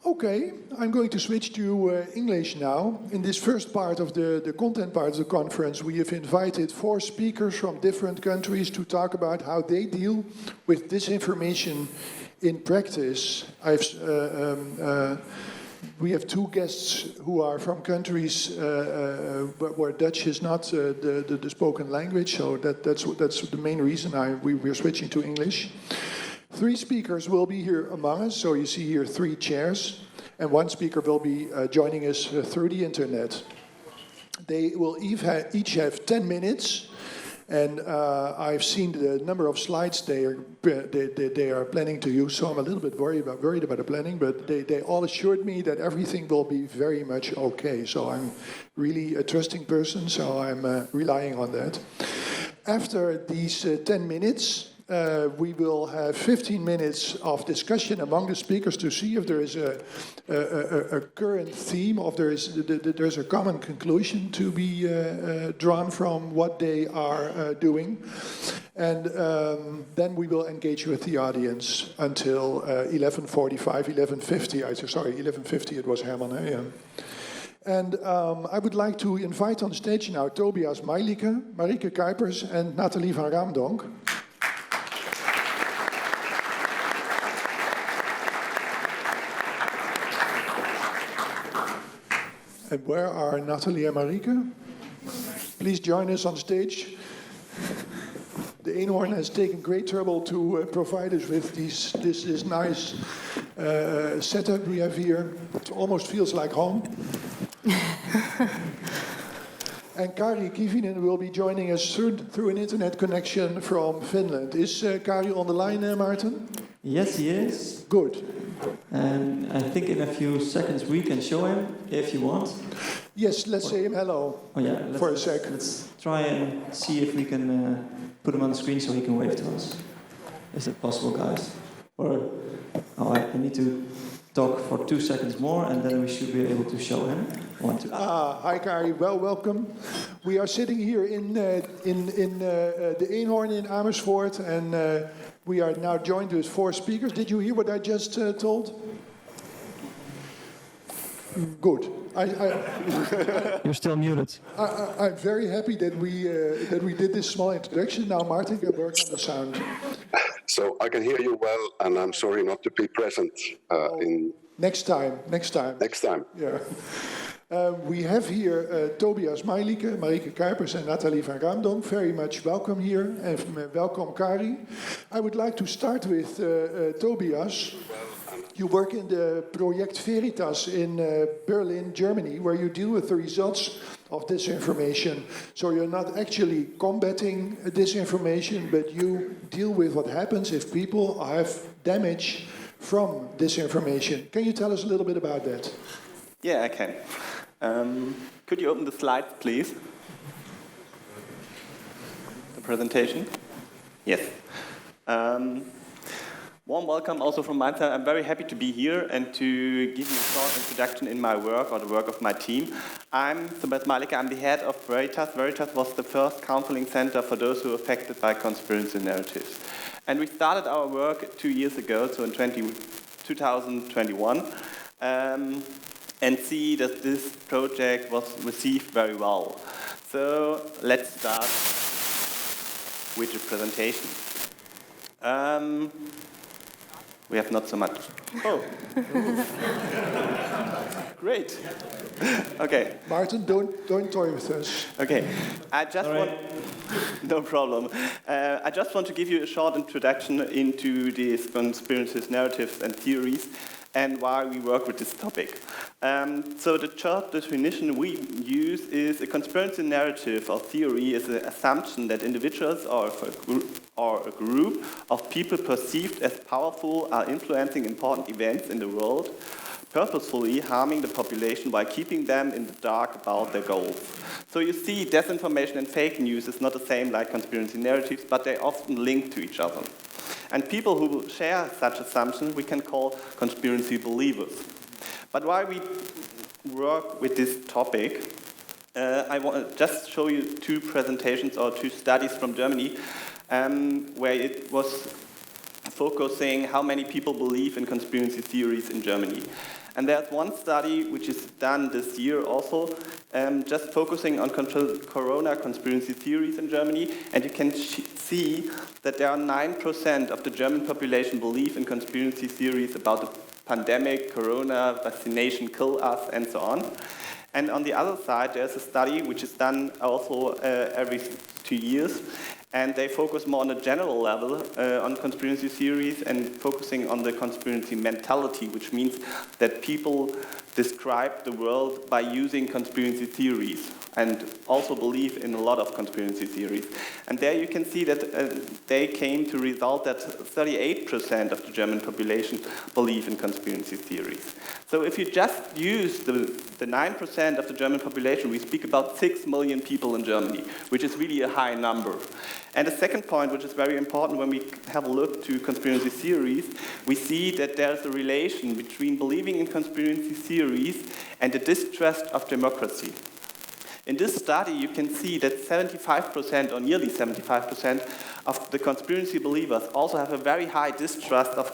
Okay, I'm going to switch to English now. In this first part of the content part of the conference, we have invited 4 speakers from different countries to talk about how they deal with disinformation in practice. We have 2 guests who are from countries where Dutch is not the spoken language, so that's the main reason we're switching to English. 3 speakers will be here among us, so you see here 3 chairs, and 1 speaker will be joining us through the internet. They will each have 10 minutes, and I've seen the number of slides they are planning to use, so I'm a little bit worried about the planning, but they all assured me that everything will be very much okay, so I'm really a trusting person, so I'm relying on that. After these 10 minutes, we will have 15 minutes of discussion among the speakers to see if there is a current theme, or there's a common conclusion to be drawn from what they are doing. And then we will engage with the audience until 11:45, 11:50. Sorry, 11:50 it was Herman. Yeah. And I would like to invite on stage now Tobias, Meilicke, Marieke, Kuypers, and Nathalie van Raemdonck. And where are Nathalie and Marieke? Please join us on stage. The Eenhoorn has taken great trouble to provide us with this nice setup we have here. It almost feels like home. And Kari Kivinen will be joining us through an internet connection from Finland. Is Kari on the line, Maarten? Yes, he is. Good. And I think in a few seconds we can show him, if you want. Yes, let's say him hello. Oh yeah, for a sec. Let's try and see if we can put him on the screen so he can wave to us. Is it possible, guys? Or I need to talk for 2 seconds more, and then we should be able to show him. 1, 2. Hi, Kari. Welcome. We are sitting here in the Eenhoorn in Amersfoort, and we are now joined with 4 speakers. Did you hear what I just told? Good. You're still muted. I'm very happy that we did this small introduction. Now Martin can work on the sound. So I can hear you well, and I'm sorry not to be present. Next time. Next time. Yeah. We have here Tobias, Meilicke, Marieke, Kuypers, and Nathalie van Raemdonck. Very much welcome here, and welcome, Kari. I would like to start with Tobias. You work in the Project Veritas in Berlin, Germany, where you deal with the results of disinformation. So you're not actually combating disinformation, but you deal with what happens if people have damage from disinformation. Can you tell us a little bit about that? Yeah, I can. Could you open the slides, please? The presentation? Yes. Warm welcome also from my side. I'm very happy to be here and to give you a short introduction in my work or the work of my team. I'm Tobias Meilicke. I'm the head of Veritas. Veritas was the first counseling center for those who are affected by conspiracy narratives. And we started our work 2 years ago, so in 2021, and see that this project was received very well. So let's start with the presentation. We have not so much. Oh. Great. Okay. Martin, don't toy with us. Okay. No problem. I just want to give you a short introduction into these conspiracy narratives and theories and why we work with this topic. So the short definition we use is a conspiracy narrative or theory is an assumption that individuals or a group of people perceived as powerful are influencing important events in the world, purposefully harming the population by keeping them in the dark about their goals. So you see, disinformation and fake news is not the same like conspiracy narratives, but they often link to each other. And people who share such assumptions we can call conspiracy believers. But why we work with this topic, I want to just show you 2 presentations or 2 studies from Germany where it was focusing how many people believe in conspiracy theories in Germany. And there's one study which is done this year also, just focusing on corona conspiracy theories in Germany, and you can see that there are 9% of the German population believe in conspiracy theories about the pandemic, corona, vaccination kill us, and so on. And on the other side, there's a study which is done also every 2 years, and they focus more on a general level on conspiracy theories and focusing on the conspiracy mentality, which means that people describe the world by using conspiracy theories and also believe in a lot of conspiracy theories. And there you can see that they came to result that 38% of the German population believe in conspiracy theories. So if you just use the 9% of the German population, we speak about 6 million people in Germany, which is really a high number. And the second point, which is very important when we have a look to conspiracy theories, we see that there's a relation between believing in conspiracy theories and the distrust of democracy. In this study, you can see that 75%, or nearly 75%, of the conspiracy believers also have a very high distrust of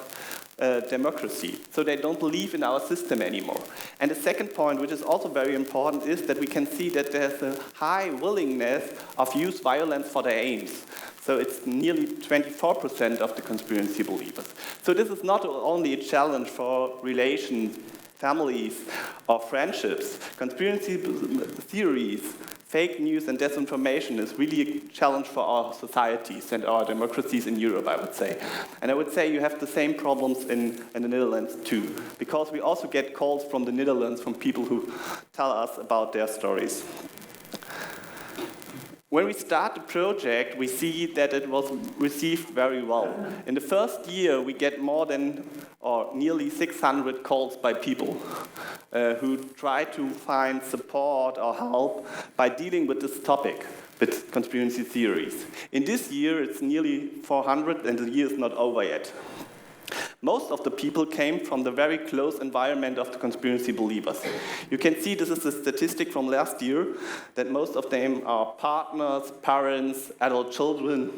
democracy. So they don't believe in our system anymore. And the second point, which is also very important, is that we can see that there's a high willingness of use violence for their aims. So it's nearly 24% of the conspiracy believers. So this is not only a challenge for relations, families, or friendships. Conspiracy theories, fake news and disinformation is really a challenge for our societies and our democracies in Europe, I would say. And I would say you have the same problems in the Netherlands too, because we also get calls from the Netherlands from people who tell us about their stories. When we start the project, we see that it was received very well. In the first year, we get more than, or nearly 600 calls by people who try to find support or help by dealing with this topic, with conspiracy theories. In this year, it's nearly 400, and the year is not over yet. Most of the people came from the very close environment of the conspiracy believers. You can see this is a statistic from last year, that most of them are partners, parents, adult children,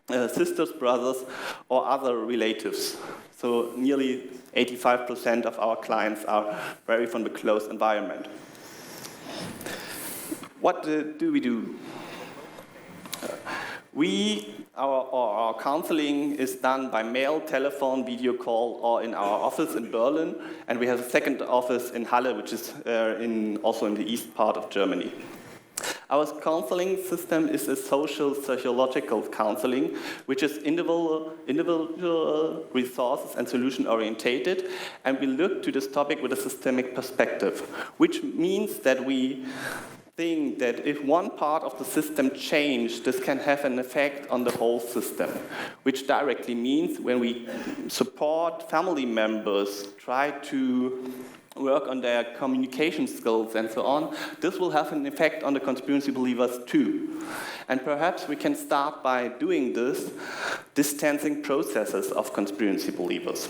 sisters, brothers, or other relatives. So nearly 85% of our clients are very from the close environment. What do we do? Our counseling is done by mail, telephone, video call, or in our office in Berlin, and we have a second office in Halle, which is also in the east part of Germany. Our counseling system is a sociological counseling, which is individual resources and solution orientated, and we look to this topic with a systemic perspective, which means that we think that if one part of the system changes, this can have an effect on the whole system, which directly means when we support family members, try to work on their communication skills and so on, this will have an effect on the conspiracy believers too. And perhaps we can start by doing this, distancing processes of conspiracy believers.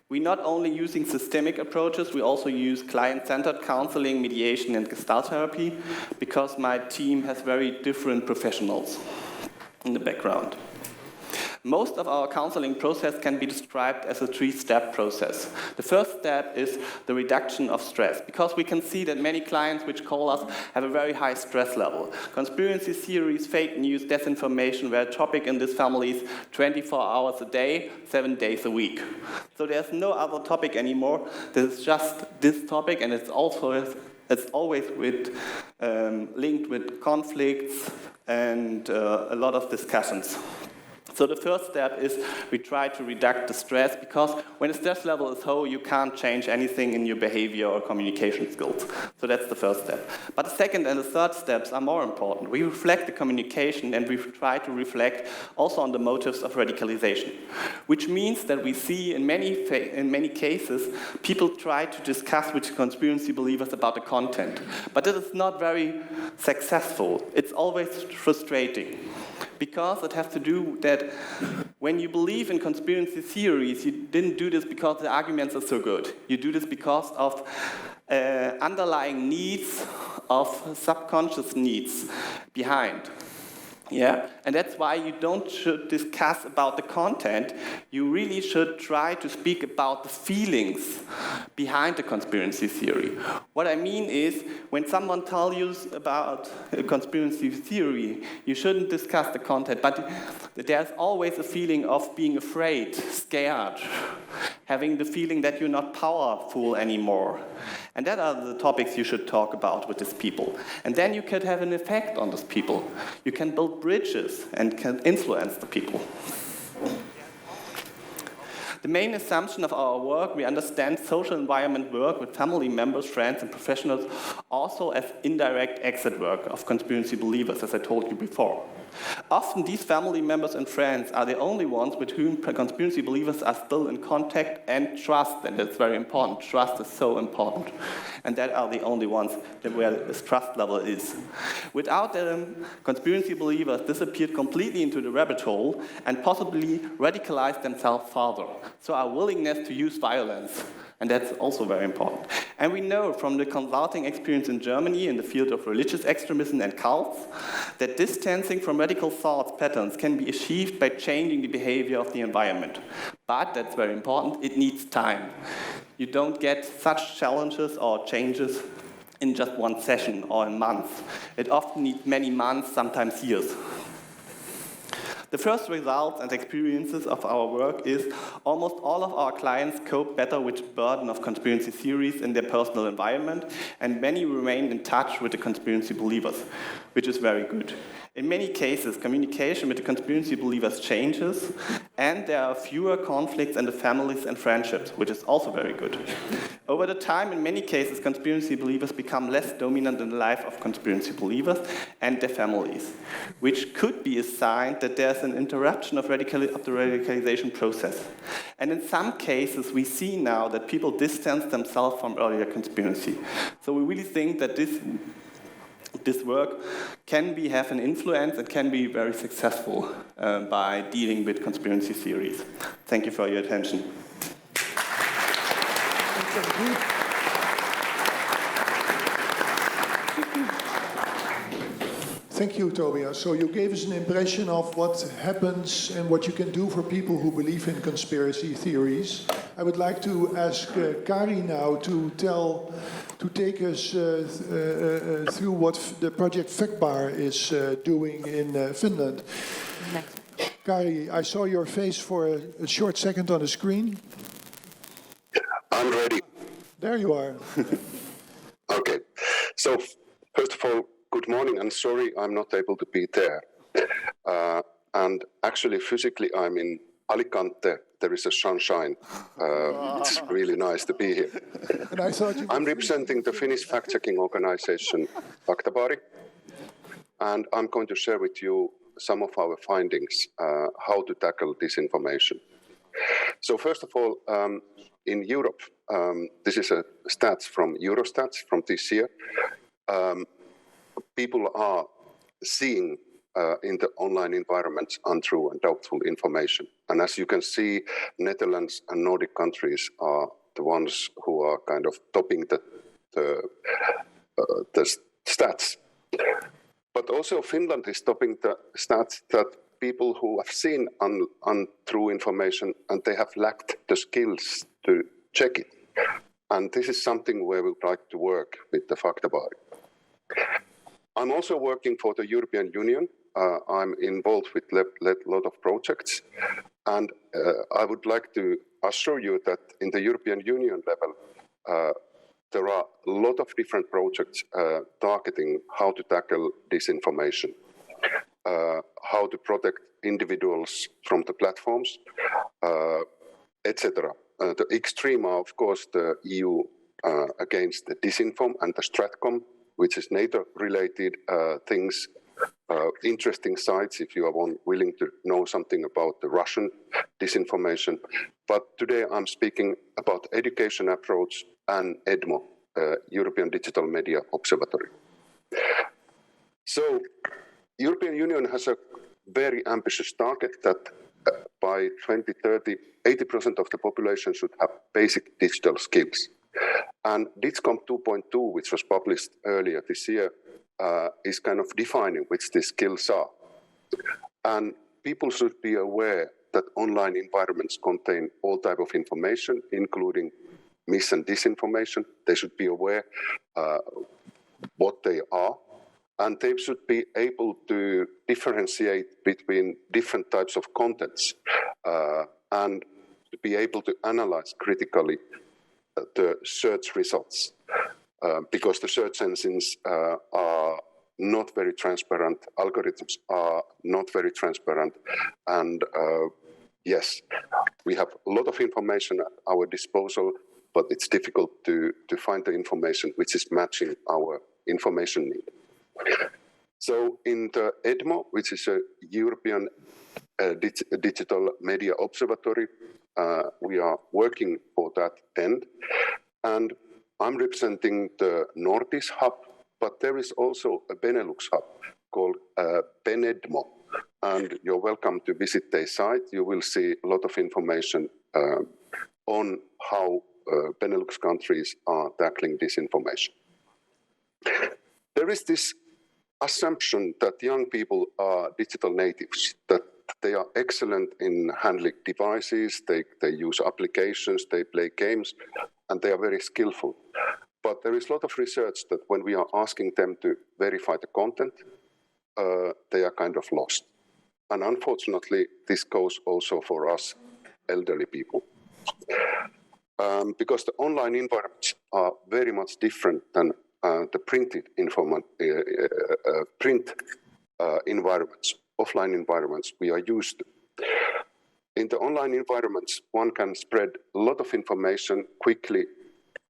We're not only using systemic approaches, we also use client-centered counseling, mediation, and gestalt therapy, because my team has very different professionals in the background. Most of our counseling process can be described as a 3-step process. The first step is the reduction of stress, because we can see that many clients which call us have a very high stress level. Conspiracy theories, fake news, disinformation were a topic in these families 24 hours a day, 7 days a week. So there's no other topic anymore. There's just this topic, and it's always linked with conflicts and a lot of discussions. So the first step is we try to reduce the stress, because when the stress level is low, you can't change anything in your behavior or communication skills. So that's the first step. But the second and the third steps are more important. We reflect the communication, and we try to reflect also on the motives of radicalization, which means that we see in many cases people try to discuss with conspiracy believers about the content. But it is not very successful. It's always frustrating, because it has to do that when you believe in conspiracy theories, you didn't do this because the arguments are so good. You do this because of underlying needs, of subconscious needs behind. Yeah, and that's why you should discuss about the content. You really should try to speak about the feelings behind the conspiracy theory. What I mean is, when someone tells you about a conspiracy theory, you shouldn't discuss the content, but there's always a feeling of being afraid, scared, having the feeling that you're not powerful anymore. And that are the topics you should talk about with these people. And then you could have an effect on these people. You can build bridges and can influence the people. The main assumption of our work, we understand social environment work with family members, friends, and professionals also as indirect exit work of conspiracy believers, as I told you before. Often these family members and friends are the only ones with whom conspiracy believers are still in contact and trust, and that's very important. Trust is so important. And that are the only ones where this trust level is. Without them, conspiracy believers disappeared completely into the rabbit hole and possibly radicalized themselves further. So our willingness to use violence. And that's also very important. And we know from the consulting experience in Germany in the field of religious extremism and cults that distancing from radical thought patterns can be achieved by changing the behavior of the environment. But, that's very important, it needs time. You don't get such challenges or changes in just one session or in months. It often needs many months, sometimes years. The first results and experiences of our work is almost all of our clients cope better with the burden of conspiracy theories in their personal environment, and many remain in touch with the conspiracy believers, which is very good. In many cases, communication with the conspiracy believers changes, and there are fewer conflicts in the families and friendships, which is also very good. Over the time, in many cases, conspiracy believers become less dominant in the life of conspiracy believers and their families, which could be a sign that there's an interruption of the radicalization process. And in some cases, we see now that people distance themselves from earlier conspiracy. So we really think that this work can have an influence and can be very successful by dealing with conspiracy theories. Thank you for your attention. Thank you, Tobias. So you gave us an impression of what happens and what you can do for people who believe in conspiracy theories. I would like to ask Kari now to take us through what the project FACTBAR is doing in Finland. Kari, I saw your face for a short second on the screen. I'm ready. There you are. Okay. So, first of all, good morning, and sorry I'm not able to be there. And actually, physically, I'm in Alicante. There is a sunshine. It's really nice to be here. And I thought I'm representing the Finnish fact-checking organization FACTBAR, and I'm going to share with you some of our findings, how to tackle disinformation. So first of all, in Europe, this is a stats from Eurostats from this year. People are seeing in the online environments untrue and doubtful information. And as you can see, Netherlands and Nordic countries are the ones who are kind of topping the stats. But also Finland is topping the stats that people who have seen untrue information and they have lacked the skills to check it. And this is something where we would like to work with the FACTBAR. I'm also working for the European Union. I'm involved with a lot of projects. And I would like to assure you that in the European Union level, there are a lot of different projects targeting how to tackle disinformation, how to protect individuals from the platforms, etc. The extreme are, of course, the EU against the disinform and the Stratcom, which is NATO-related things, interesting sites if you are willing to know something about the Russian disinformation. But today I'm speaking about education approach and EDMO, European Digital Media Observatory. So, European Union has a very ambitious target that by 2030, 80% of the population should have basic digital skills. And DIGCOM 2.2, which was published earlier this year, is kind of defining which these skills are. And people should be aware that online environments contain all type of information, including mis- and disinformation. They should be aware what they are, and they should be able to differentiate between different types of contents and to be able to analyze critically the search results, because the search engines are not very transparent, algorithms are not very transparent, and yes, we have a lot of information at our disposal, but it's difficult to find the information which is matching our information need. So in the EDMO, which is a European Digital Media Observatory, we are working for that end. And I'm representing the Nordics hub, but there is also a Benelux hub called Benedmo. And you're welcome to visit their site. You will see a lot of information on how Benelux countries are tackling disinformation. There is this assumption that young people are digital natives, that they are excellent in handling devices, they use applications, they play games, and they are very skillful. But there is a lot of research that when we are asking them to verify the content, they are kind of lost. And unfortunately, this goes also for us elderly people. Because the online environments are very much different than the printed print environments, offline environments we are used to. In the online environments, one can spread a lot of information quickly.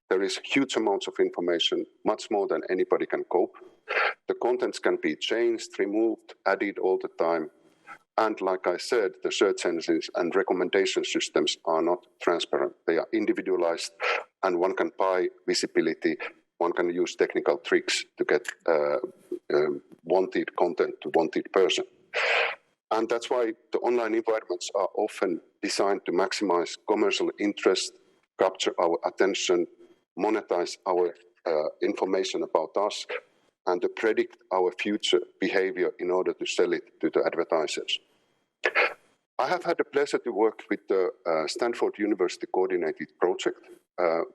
There is huge amounts of information, much more than anybody can cope. The contents can be changed, removed, added all the time. And like I said, the search engines and recommendation systems are not transparent. They are individualized, and one can buy visibility. One can use technical tricks to get wanted content to wanted person. And that's why the online environments are often designed to maximize commercial interest, capture our attention, monetize our information about us, and to predict our future behavior in order to sell it to the advertisers. I have had the pleasure to work with the Stanford University coordinated project,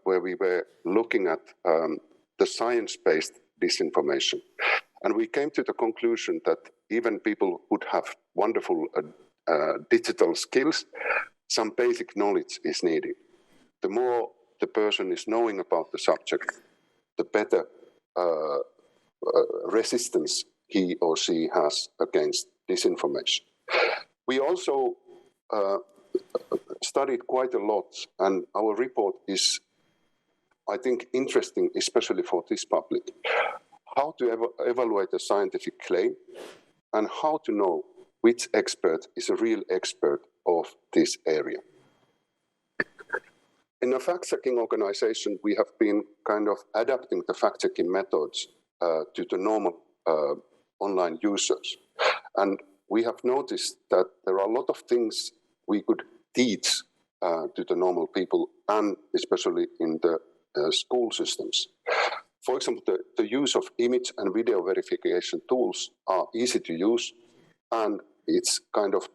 where we were looking at the science-based disinformation. And we came to the conclusion that even people would have wonderful digital skills, some basic knowledge is needed. The more the person is knowing about the subject, the better resistance he or she has against disinformation. We also studied quite a lot, and our report is, I think, interesting, especially for this public. How to evaluate a scientific claim, and how to know which expert is a real expert of this area. In a fact-checking organization, we have been kind of adapting the fact-checking methods to the normal online users. And we have noticed that there are a lot of things we could teach to the normal people, and especially in the school systems. For example, the use of image and video verification tools are easy to use, and it's kind of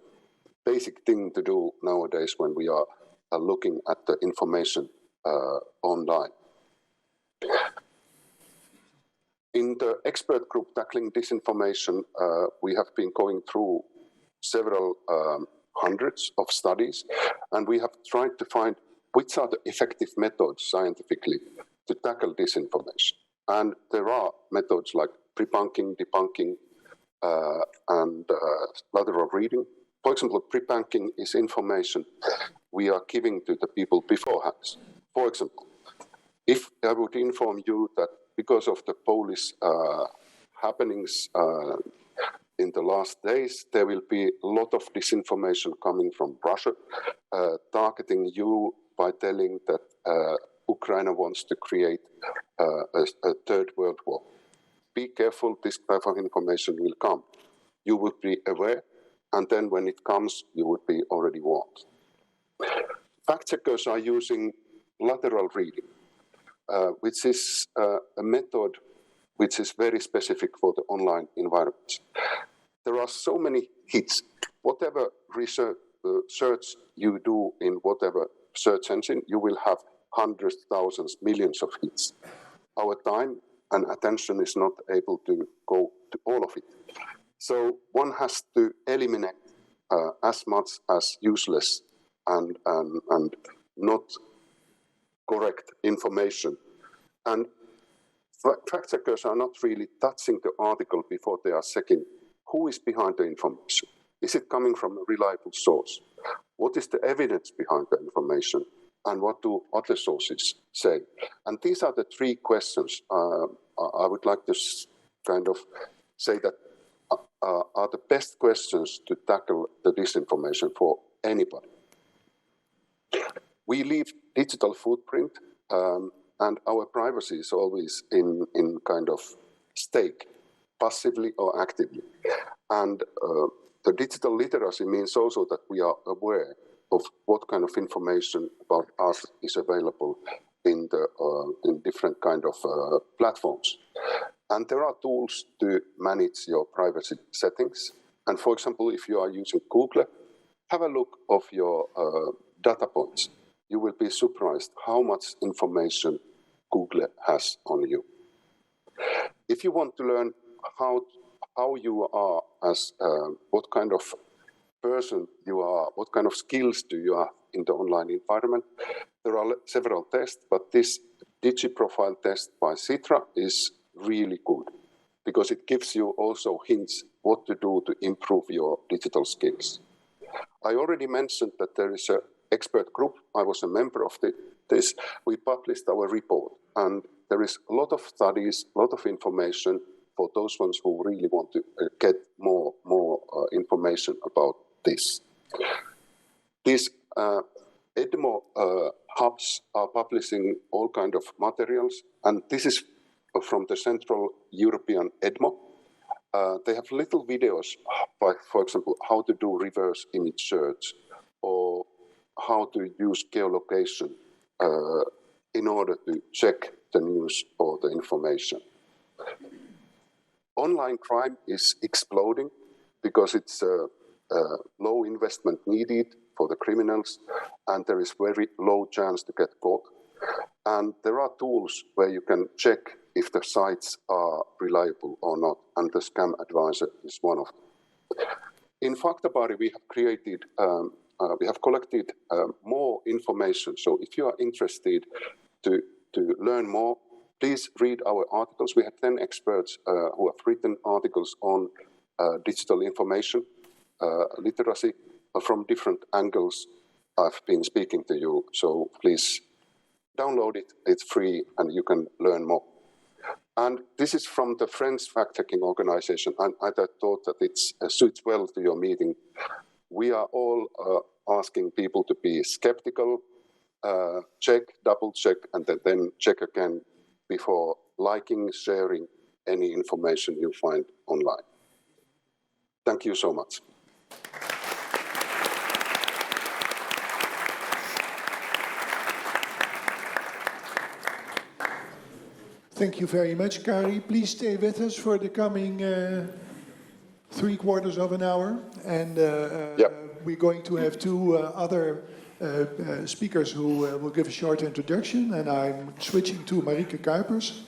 basic thing to do nowadays when we are looking at the information online. In the expert group tackling disinformation, we have been going through several hundreds of studies, and we have tried to find which are the effective methods scientifically to tackle disinformation. And there are methods like pre-bunking, debunking, and lateral reading. For example, pre-bunking is information we are giving to the people beforehand. For example, if I would inform you that because of the Polish happenings in the last days, there will be a lot of disinformation coming from Russia, targeting you by telling that Ukraine wants to create a third world war. Be careful, this type of information will come. You would be aware, and then when it comes, you would be already warned. Fact checkers are using lateral reading, which is a method which is very specific for the online environment. there are so many hits. Whatever research search you do in whatever search engine, you will have hundreds, thousands, millions of hits. Our time and attention is not able to go to all of it. So one has to eliminate as much as useless and not correct information. And fact checkers are not really touching the article before they are checking who is behind the information. Is it coming from a reliable source? What is the evidence behind the information? And what do other sources say? And these are the three questions I would like to kind of say that are the best questions to tackle the disinformation for anybody. We leave digital footprint, and our privacy is always in kind of stake, passively or actively. And the digital literacy means also that we are aware of what kind of information about us is available in different kind of platforms. And there are tools to manage your privacy settings. And for example, if you are using Google, have a look of your data points. You will be surprised how much information Google has on you. If you want to learn how you are as what kind of person you are, what kind of skills do you have in the online environment, there are several tests, but this DigiProfile test by Citra is really good because it gives you also hints what to do to improve your digital skills. I already mentioned that there is an expert group. I was a member of this. We published our report, and there is a lot of studies, a lot of information for those ones who really want to get more information about this. These EDMO hubs are publishing all kinds of materials, and this is from the Central European EDMO. They have little videos, for example, how to do reverse image search or how to use geolocation in order to check the news or the information. Online crime is exploding because it's low investment needed for the criminals, and there is very low chance to get caught. And there are tools where you can check if the sites are reliable or not, and the Scam Advisor is one of them. In Faktabari, we have collected more information. So if you are interested to learn more, please read our articles. We have 10 experts who have written articles on digital information literacy from different angles. I've been speaking to you, so please download it. It's free, and you can learn more. And this is from the French fact-checking organization, and I thought that it suits well to your meeting. We are all asking people to be skeptical, check, double check, and then check again before liking, sharing any information you find online. Thank you so much. Thank you very much, Kari. Please stay with us for the coming 3/4 of an hour. And we're going to have two other speakers who will give a short introduction. And I'm switching to Marieke Kuypers.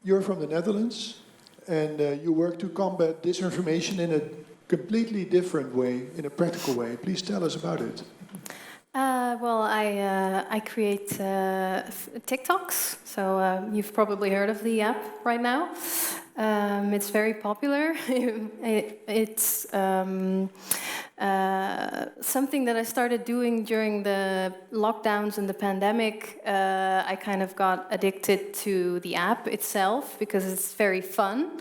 You're from the Netherlands, and you work to combat disinformation in a completely different way, in a practical way. Please tell us about it. Well, I create TikToks, so you've probably heard of the app right now. It's very popular. It's something that I started doing during the lockdowns and the pandemic. I kind of got addicted to the app itself because it's very fun.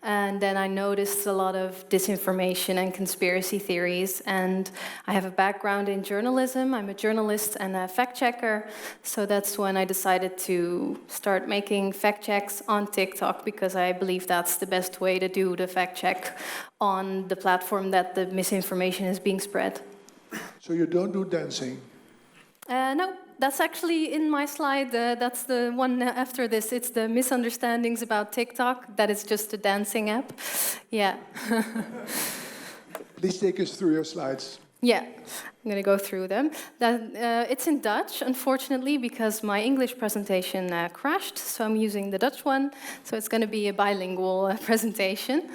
And then I noticed a lot of disinformation and conspiracy theories. And I have a background in journalism. I'm a journalist and a fact checker. So that's when I decided to start making fact checks on TikTok, because I believe that's the best way to do the fact check on the platform that the misinformation is being spread. So you don't do dancing? No, that's actually in my slide. That's the one after this. It's the misunderstandings about TikTok. That is just a dancing app. Yeah. Please take us through your slides. Yeah, I'm going to go through them. It's in Dutch, unfortunately, because my English presentation crashed, so I'm using the Dutch one. So it's going to be a bilingual presentation.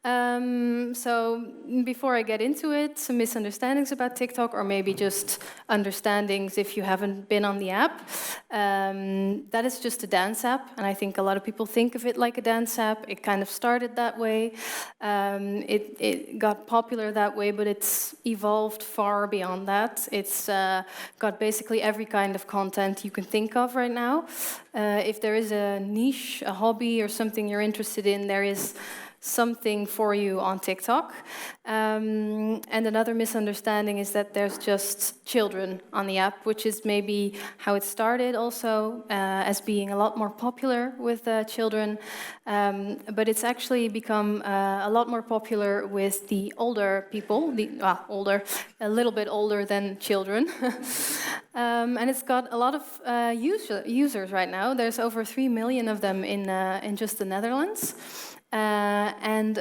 So before I get into it, some misunderstandings about TikTok, or maybe just understandings if you haven't been on the app. That is just a dance app, and I think a lot of people think of it like a dance app. It kind of started that way. It got popular that way, but it's evolved far beyond that. It's got basically every kind of content you can think of right now. If there is a niche, a hobby, or something you're interested in, there is something for you on TikTok. And another misunderstanding is that there's just children on the app, which is maybe how it started also, as being a lot more popular with children. But it's actually become a lot more popular with the older people, a little bit older than children. And it's got a lot of users right now. There's over 3 million of them in just the Netherlands. And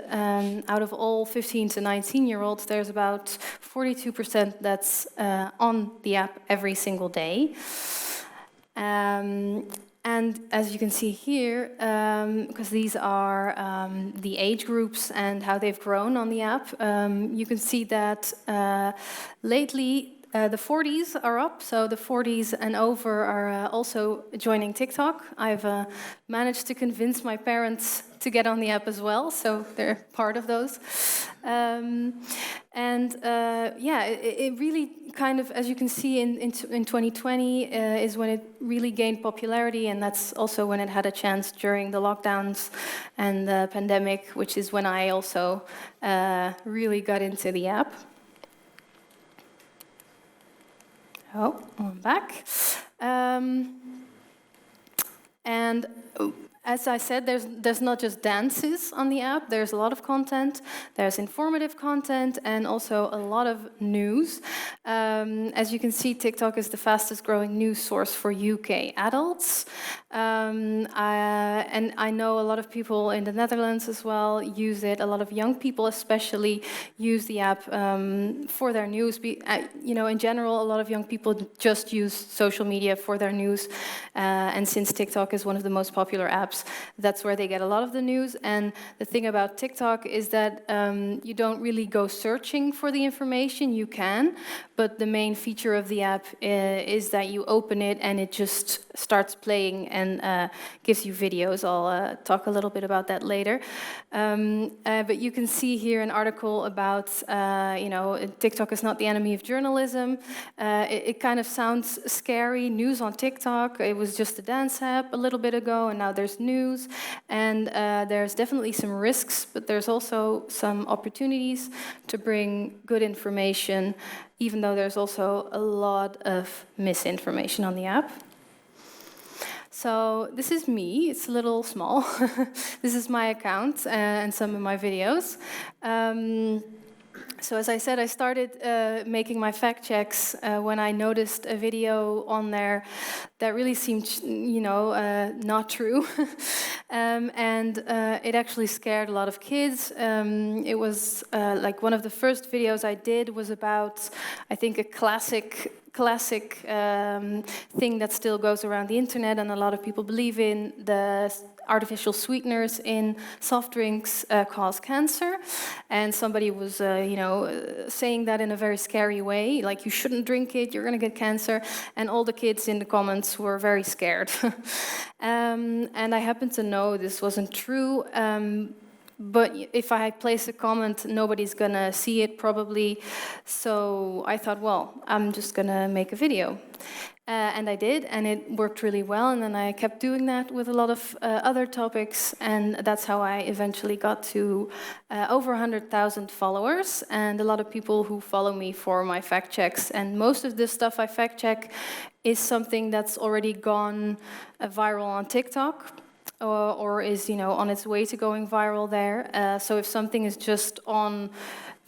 out of all 15 to 19-year-olds, there's about 42% that's on the app every single day. And as you can see here, because these are the age groups and how they've grown on the app, you can see that lately the 40s are up, so the 40s and over are also joining TikTok. I've managed to convince my parents to get on the app as well, so they're part of those. It really kind of, as you can see in 2020, is when it really gained popularity, and that's also when it had a chance during the lockdowns and the pandemic, which is when I also really got into the app. Oh, I'm back. As I said, there's not just dances on the app. There's a lot of content. There's informative content and also a lot of news. As you can see, TikTok is the fastest growing news source for UK adults. And I know a lot of people in the Netherlands as well use it. A lot of young people especially use the app for their news. In general, a lot of young people just use social media for their news. And since TikTok is one of the most popular apps, that's where they get a lot of the news. And the thing about TikTok is that you don't really go searching for the information. You can, but the main feature of the app is that you open it and it just starts playing and gives you videos. I'll talk a little bit about that later. But you can see here an article about, TikTok is not the enemy of journalism. It kind of sounds scary, news on TikTok. It was just a dance app a little bit ago, and now there's news. And there's definitely some risks, but there's also some opportunities to bring good information, even though there's also a lot of misinformation on the app. So this is me. It's a little small. This is my account and some of my videos. So as I said, I started making my fact checks when I noticed a video on there that really seemed, not true. And it actually scared a lot of kids. It was like one of the first videos I did was about, I think, a classic thing that still goes around the internet and a lot of people believe in. The artificial sweeteners in soft drinks cause cancer, and somebody was saying that in a very scary way, like you shouldn't drink it, you're going to get cancer, and all the kids in the comments were very scared. And I happen to know this wasn't true, but if I place a comment, nobody's gonna see it probably. So I thought, well, I'm just gonna make a video. And I did, and it worked really well. And then I kept doing that with a lot of other topics. And that's how I eventually got to over 100,000 followers. And a lot of people who follow me for my fact checks. And most of this stuff I fact check is something that's already gone viral on TikTok. Or is on its way to going viral there. So if something is just on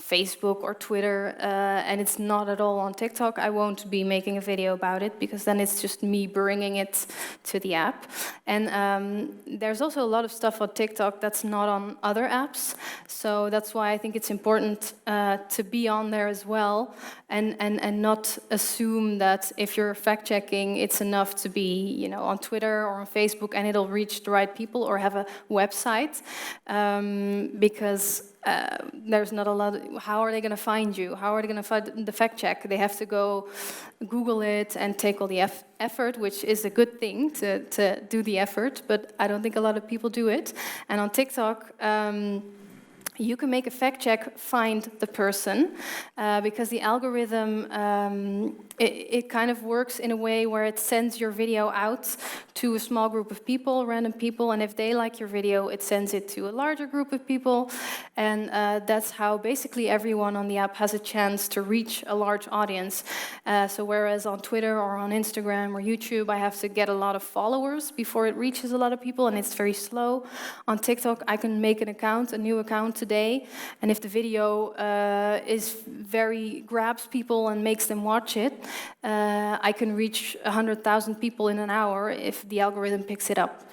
Facebook or Twitter, and it's not at all on TikTok, I won't be making a video about it, because then it's just me bringing it to the app. And there's also a lot of stuff on TikTok that's not on other apps, so that's why I think it's important to be on there as well, and not assume that if you're fact-checking, it's enough to be, on Twitter or on Facebook and it'll reach the right people, or have a website, because there's not a lot. How are they going to find you? How are they going to find the fact check? They have to go Google it and take all the effort, which is a good thing to do the effort, but I don't think a lot of people do it. And on TikTok, you can make a fact check, find the person, because the algorithm, it kind of works in a way where it sends your video out to a small group of people, random people, and if they like your video, it sends it to a larger group of people, and that's how basically everyone on the app has a chance to reach a large audience. So whereas on Twitter or on Instagram or YouTube, I have to get a lot of followers before it reaches a lot of people, and it's very slow. On TikTok, I can make a new account today, and if the video grabs people and makes them watch it, I can reach 100,000 people in an hour if the algorithm picks it up,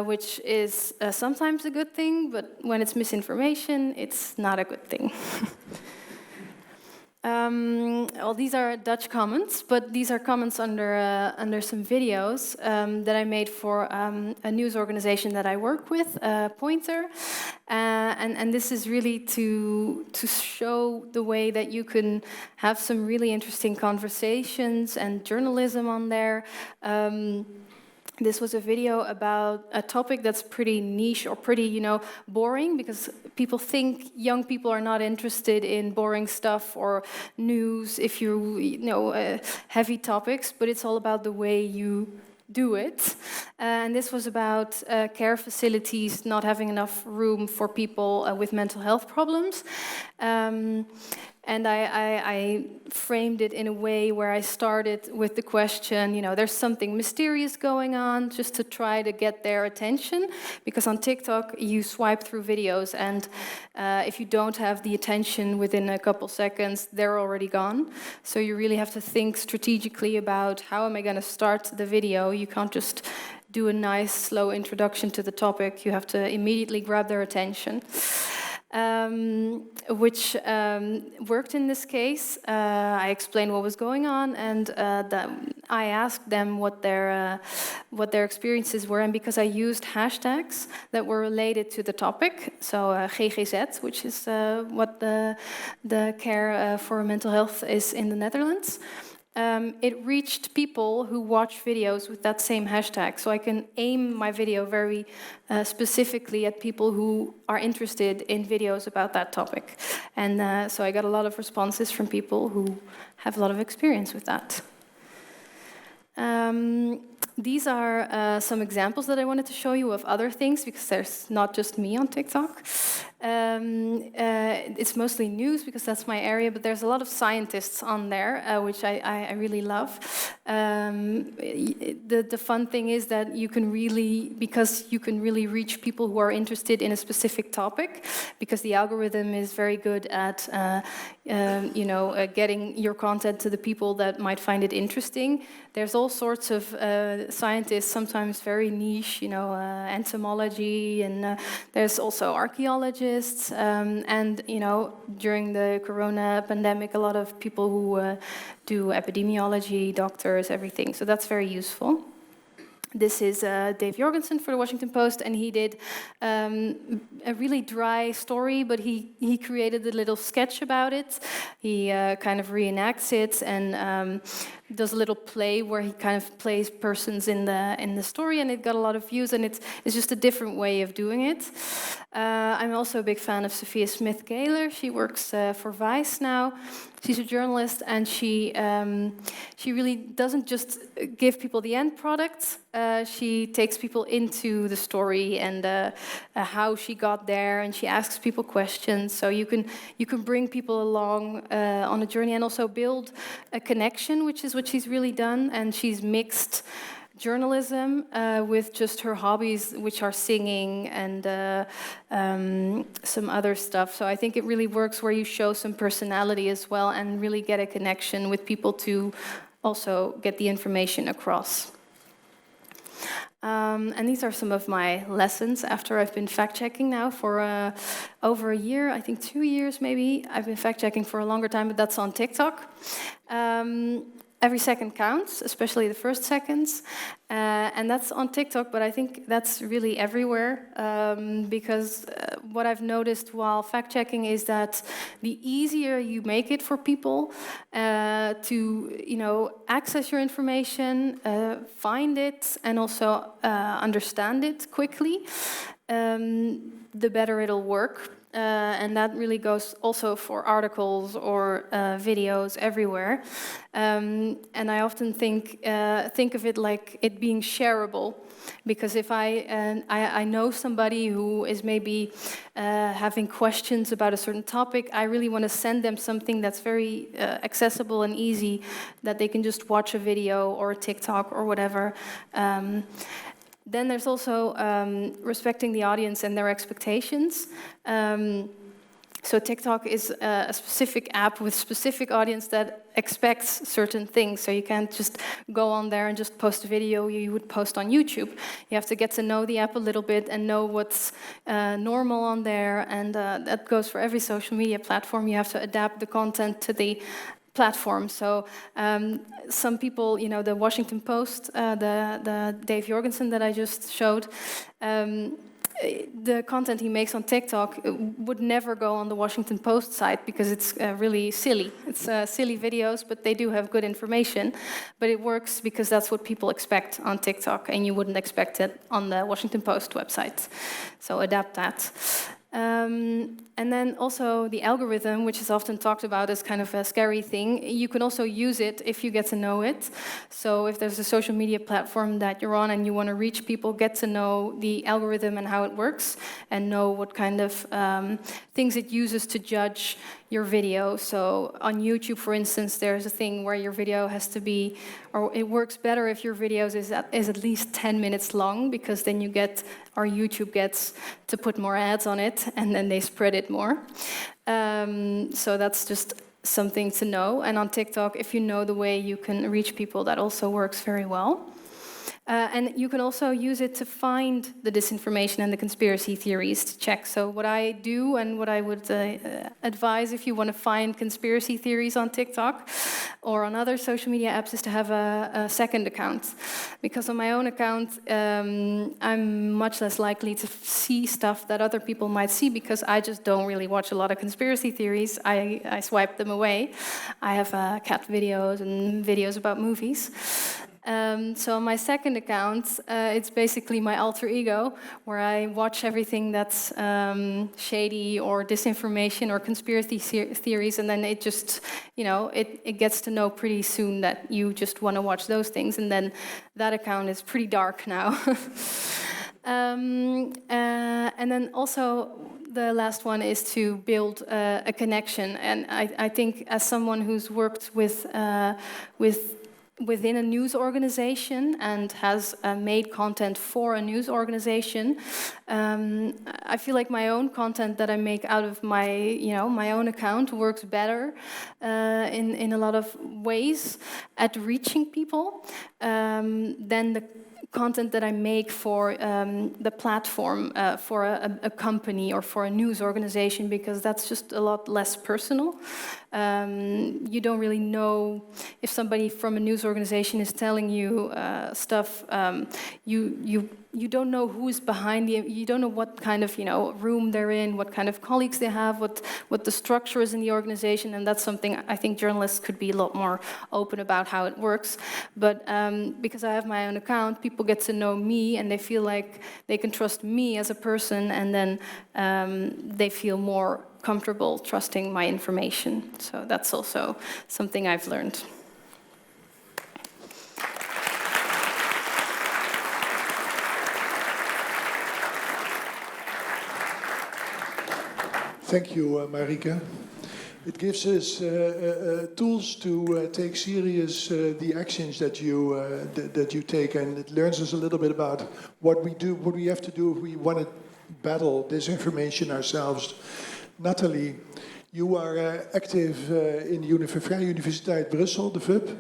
which is sometimes a good thing, but when it's misinformation, it's not a good thing. Well, these are Dutch comments, but these are comments under some videos that I made for a news organization that I work with, Pointer, and this is really to show the way that you can have some really interesting conversations and journalism on there. This was a video about a topic that's pretty niche or pretty, boring, because people think young people are not interested in boring stuff or news, if heavy topics, but it's all about the way you do it. And this was about care facilities not having enough room for people with mental health problems. And I framed it in a way where I started with the question, there's something mysterious going on, just to try to get their attention. Because on TikTok, you swipe through videos, and if you don't have the attention within a couple seconds, they're already gone. So you really have to think strategically about, how am I going to start the video? You can't just do a nice, slow introduction to the topic. You have to immediately grab their attention. Which worked in this case. I explained what was going on, and I asked them what their experiences were, and because I used hashtags that were related to the topic, so GGZ, which is what the care for mental health is in the Netherlands. It reached people who watch videos with that same hashtag. So I can aim my video very specifically at people who are interested in videos about that topic. And so I got a lot of responses from people who have a lot of experience with that. These are some examples that I wanted to show you of other things, because there's not just me on TikTok. It's mostly news, because that's my area, but there's a lot of scientists on there, which I really love. The fun thing is that you can really reach people who are interested in a specific topic, because the algorithm is very good at getting your content to the people that might find it interesting. There's all sorts of scientists, sometimes very niche, entomology, and there's also archaeologists, and during the corona pandemic, a lot of people who do epidemiology, doctors, everything. So that's very useful. This is Dave Jorgensen for the Washington Post, and he did a really dry story, but he created a little sketch about it. He kind of reenacts it and does a little play where he kind of plays persons in the story, and it got a lot of views, and it's just a different way of doing it. I'm also a big fan of Sophia Smith-Gaylor. She works for Vice now. She's a journalist, and she really doesn't just give people the end product. She takes people into the story and how she got there, and she asks people questions. So you can bring people along on a journey and also build a connection, which is what she's really done. And she's mixed journalism with just her hobbies, which are singing and some other stuff. So I think it really works where you show some personality as well and really get a connection with people to also get the information across. And these are some of my lessons after I've been fact-checking now for over a year, I think 2 years maybe. I've been fact-checking for a longer time, but that's on TikTok. Every second counts, especially the first seconds. And that's on TikTok, but I think that's really everywhere. Because what I've noticed while fact-checking is that the easier you make it for people to, access your information, find it, and also understand it quickly, the better it'll work. And that really goes also for articles or videos everywhere. And I often think of it like it being shareable, because if I know somebody who is maybe having questions about a certain topic, I really want to send them something that's very accessible and easy, that they can just watch a video or a TikTok or whatever. Then there's also respecting the audience and their expectations. So TikTok is a specific app with specific audience that expects certain things. So you can't just go on there and just post a video you would post on YouTube. You have to get to know the app a little bit and know what's normal on there. And that goes for every social media platform. You have to adapt the content to the platform. So some people, the Washington Post, the Dave Jorgensen that I just showed, the content he makes on TikTok would never go on the Washington Post site because it's really silly. It's silly videos, but they do have good information. But it works because that's what people expect on TikTok, and you wouldn't expect it on the Washington Post website. So adapt that. And then also the algorithm, which is often talked about as kind of a scary thing, you can also use it if you get to know it. So if there's a social media platform that you're on and you want to reach people, get to know the algorithm and how it works, and know what kind of things it uses to judge your video. So on YouTube, for instance, there's a thing where your video has to be, or it works better if your videos is at least 10 minutes long, because then you get, or YouTube gets to put more ads on it, and then they spread it more. So that's just something to know. And on TikTok, if you know the way you can reach people, that also works very well. And you can also use it to find the disinformation and the conspiracy theories to check. So what I do and what I would advise if you want to find conspiracy theories on TikTok or on other social media apps is to have a second account. Because on my own account, I'm much less likely to see stuff that other people might see, because I just don't really watch a lot of conspiracy theories. I swipe them away. I have cat videos and videos about movies. So on my second account, it's basically my alter ego, where I watch everything that's shady or disinformation or conspiracy theories, and then it just, it gets to know pretty soon that you just want to watch those things, and then that account is pretty dark now. And then also the last one is to build a connection, and I think as someone who's worked within a news organization and has made content for a news organization, I feel like my own content that I make out of my own account works better in a lot of ways at reaching people than the content that I make for the platform, for a company or for a news organization, because that's just a lot less personal. You don't really know if somebody from a news organization is telling you stuff. You don't know who's behind you don't know what kind of room they're in, what kind of colleagues they have, what the structure is in the organization, and that's something I think journalists could be a lot more open about how it works. But because I have my own account, people get to know me and they feel like they can trust me as a person, and then they feel more comfortable trusting my information. So that's also something I've learned. Thank you, Marieke. It gives us tools to take serious the actions that you take, and it learns us a little bit about what we do, what we have to do if we want to battle disinformation ourselves. Nathalie, you are active in the Vrije Universiteit Brussel, the VUB,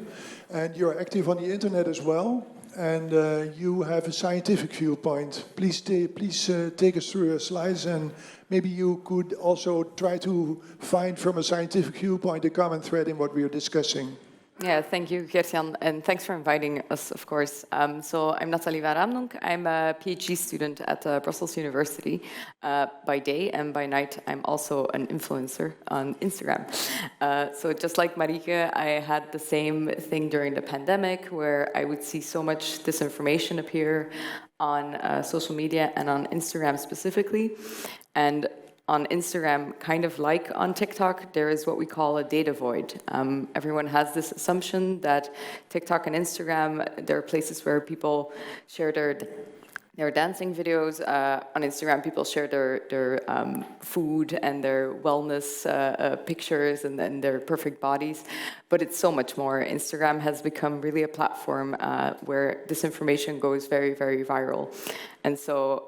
and you're active on the internet as well. And you have a scientific viewpoint. Please take us through your slides, and maybe you could also try to find from a scientific viewpoint a common thread in what we are discussing. Yeah, thank you, Gert-Jan, and thanks for inviting us, of course. So I'm Nathalie van Raemdonck. I'm a PhD student at Brussels University by day, and by night I'm also an influencer on Instagram. So just like Marieke, I had the same thing during the pandemic, where I would see so much disinformation appear on social media and on Instagram specifically. And on Instagram, kind of like on TikTok, there is what we call a data void. Everyone has this assumption that TikTok and Instagram, there are places where people share their dancing videos. On Instagram, people share their food and their wellness pictures and their perfect bodies. But it's so much more. Instagram has become really a platform where disinformation goes very, very viral. And so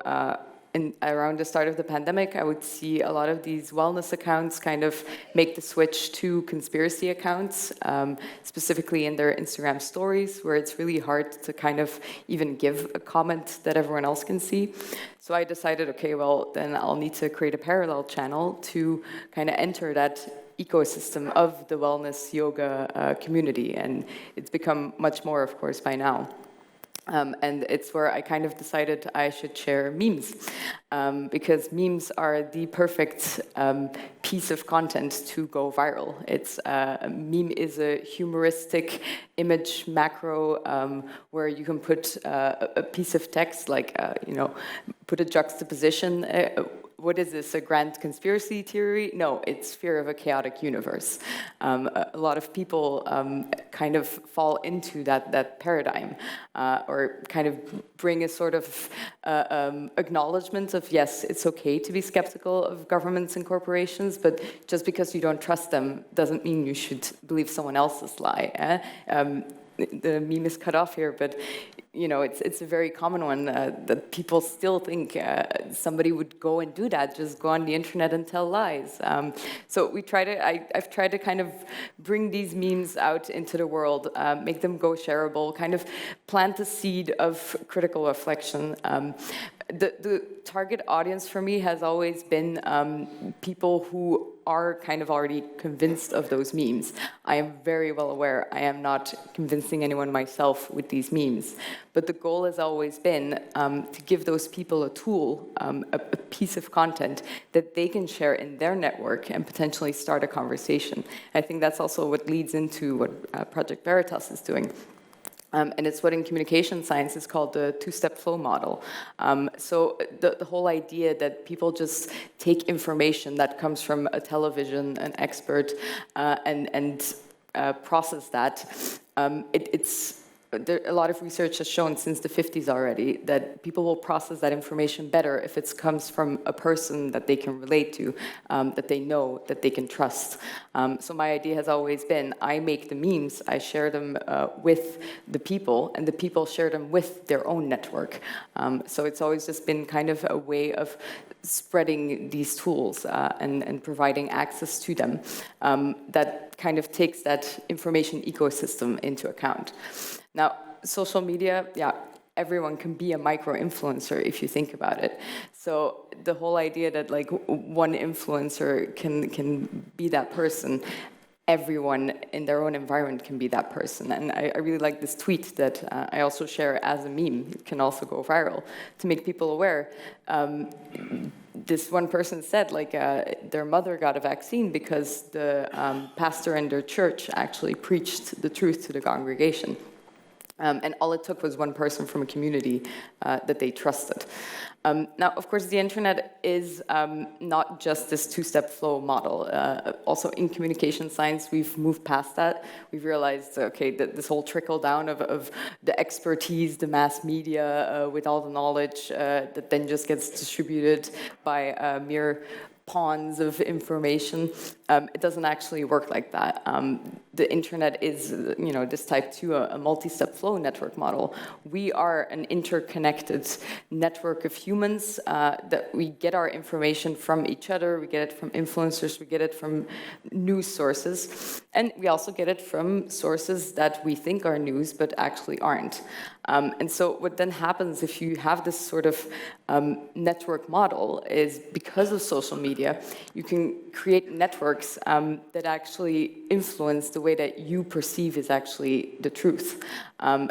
around the start of the pandemic, I would see a lot of these wellness accounts kind of make the switch to conspiracy accounts, specifically in their Instagram stories, where it's really hard to kind of even give a comment that everyone else can see. So I decided, okay, well, then I'll need to create a parallel channel to kind of enter that ecosystem of the wellness yoga community. And it's become much more, of course, by now. And it's where I kind of decided I should share memes, because memes are the perfect piece of content to go viral. A meme is a humoristic image macro where you can put a piece of text, like, put a juxtaposition. What is this, a grand conspiracy theory? No, it's fear of a chaotic universe. A lot of people kind of fall into that paradigm, or kind of bring a sort of acknowledgement of, yes, it's okay to be skeptical of governments and corporations, but just because you don't trust them doesn't mean you should believe someone else's lie. The meme is cut off here, but it's a very common one that people still think somebody would go and do that, just go on the internet and tell lies. So I've tried to kind of bring these memes out into the world, make them go shareable, kind of plant the seed of critical reflection. The target audience for me has always been people who are kind of already convinced of those memes. I am very well aware I am not convincing anyone myself with these memes, but the goal has always been to give those people a tool, a piece of content that they can share in their network and potentially start a conversation. I think that's also what leads into what Project Veritas is doing. And it's what in communication science is called the two-step flow model. So the whole idea that people just take information that comes from a television, an expert, and process that, a lot of research has shown since the 50s already that people will process that information better if it comes from a person that they can relate to, that they know, that they can trust. So my idea has always been, I make the memes, I share them with the people, and the people share them with their own network. So it's always just been kind of a way of spreading these tools and providing access to them that kind of takes that information ecosystem into account. Now, social media, everyone can be a micro-influencer if you think about it. So the whole idea that like one influencer can be that person, everyone in their own environment can be that person. And I really like this tweet that I also share as a meme. It can also go viral to make people aware. This one person said, like, their mother got a vaccine because the pastor in their church actually preached the truth to the congregation. And all it took was one person from a community that they trusted. Now, of course, the internet is not just this two-step flow model. Also, in communication science, we've moved past that. We've realized, okay, that this whole trickle down of the expertise, the mass media with all the knowledge that then just gets distributed by mere pawns of information. It doesn't actually work like that. The internet is, this type 2, a multi-step flow network model. We are an interconnected network of humans that we get our information from each other, we get it from influencers, we get it from news sources, and we also get it from sources that we think are news but actually aren't. And so what then happens if you have this sort of network model is, because of social media, you can create networks that actually influence the way that you perceive is actually the truth.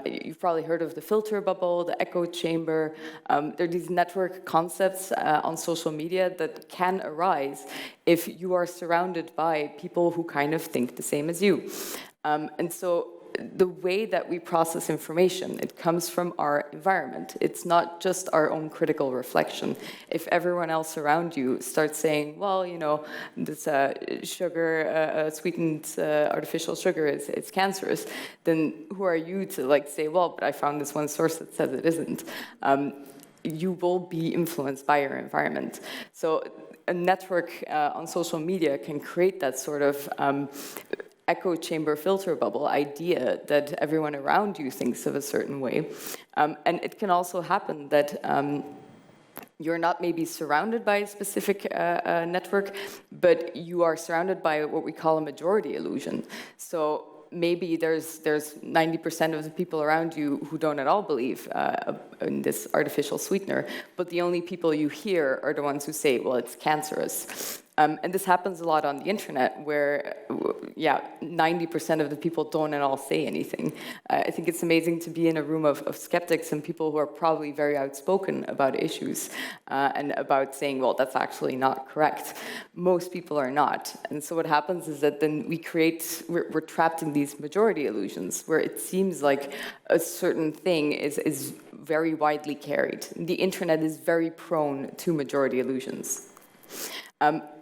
You've probably heard of the filter bubble, the echo chamber. There are these network concepts on social media that can arise if you are surrounded by people who kind of think the same as you. And so the way that we process information, it comes from our environment. It's not just our own critical reflection. If everyone else around you starts saying, well, this sugar, sweetened artificial sugar it's cancerous, then who are you to say, well, but I found this one source that says it isn't. You will be influenced by your environment. So a network on social media can create that sort of echo chamber filter bubble idea that everyone around you thinks of a certain way. And it can also happen that you're not maybe surrounded by a specific network, but you are surrounded by what we call a majority illusion. So maybe there's 90% of the people around you who don't at all believe in this artificial sweetener, but the only people you hear are the ones who say, well, it's cancerous. And this happens a lot on the internet where, 90% of the people don't at all say anything. I think it's amazing to be in a room of skeptics and people who are probably very outspoken about issues and about saying, well, that's actually not correct. Most people are not. And so what happens is that then we're trapped in these majority illusions where it seems like a certain thing is very widely carried. The internet is very prone to majority illusions.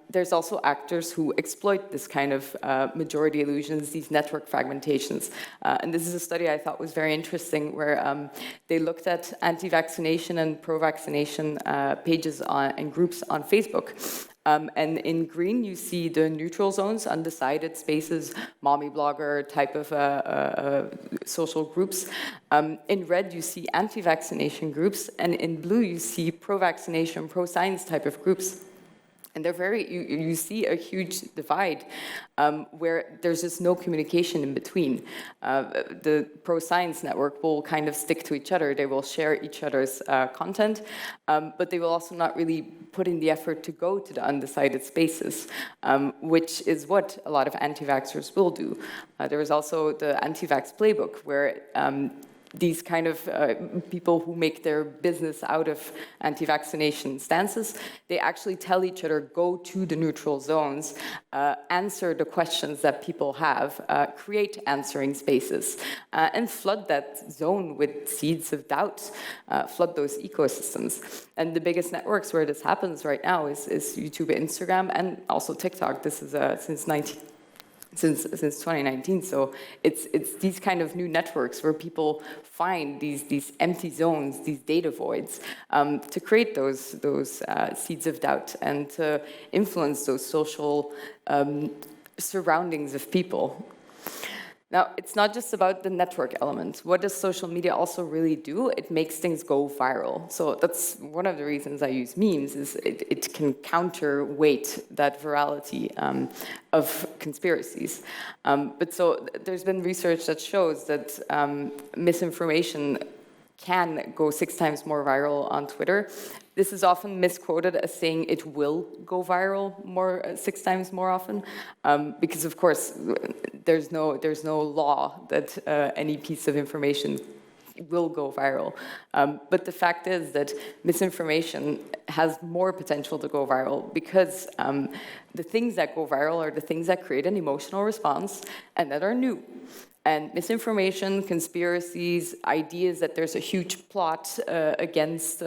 There's also actors who exploit this kind of majority illusions, these network fragmentations. And this is a study I thought was very interesting, where they looked at anti-vaccination and pro-vaccination pages and groups on Facebook. And in green, you see the neutral zones, undecided spaces, mommy blogger type of social groups. In red, you see anti-vaccination groups. And in blue, you see pro-vaccination, pro-science type of groups. And they're you see a huge divide where there's just no communication in between. The pro-science network will kind of stick to each other. They will share each other's content, but they will also not really put in the effort to go to the undecided spaces, which is what a lot of anti-vaxxers will do. There is also the anti-vax playbook, where these kind of people who make their business out of anti-vaccination stances, they actually tell each other, go to the neutral zones, answer the questions that people have, create answering spaces, and flood that zone with seeds of doubt, flood those ecosystems. And the biggest networks where this happens right now is YouTube, Instagram, and also TikTok. This is since 2019, so it's these kind of new networks where people find these empty zones, these data voids, to create those seeds of doubt and to influence those social surroundings of people. Now, it's not just about the network element. What does social media also really do? It makes things go viral. So that's one of the reasons I use memes, is it can counterweight that virality of conspiracies. But so there's been research that shows that misinformation can go 6 times more viral on Twitter. This is often misquoted as saying it will go viral 6 times more often, because of course there's no law that any piece of information will go viral. But the fact is that misinformation has more potential to go viral because the things that go viral are the things that create an emotional response and that are new. And misinformation, conspiracies, ideas that there's a huge plot against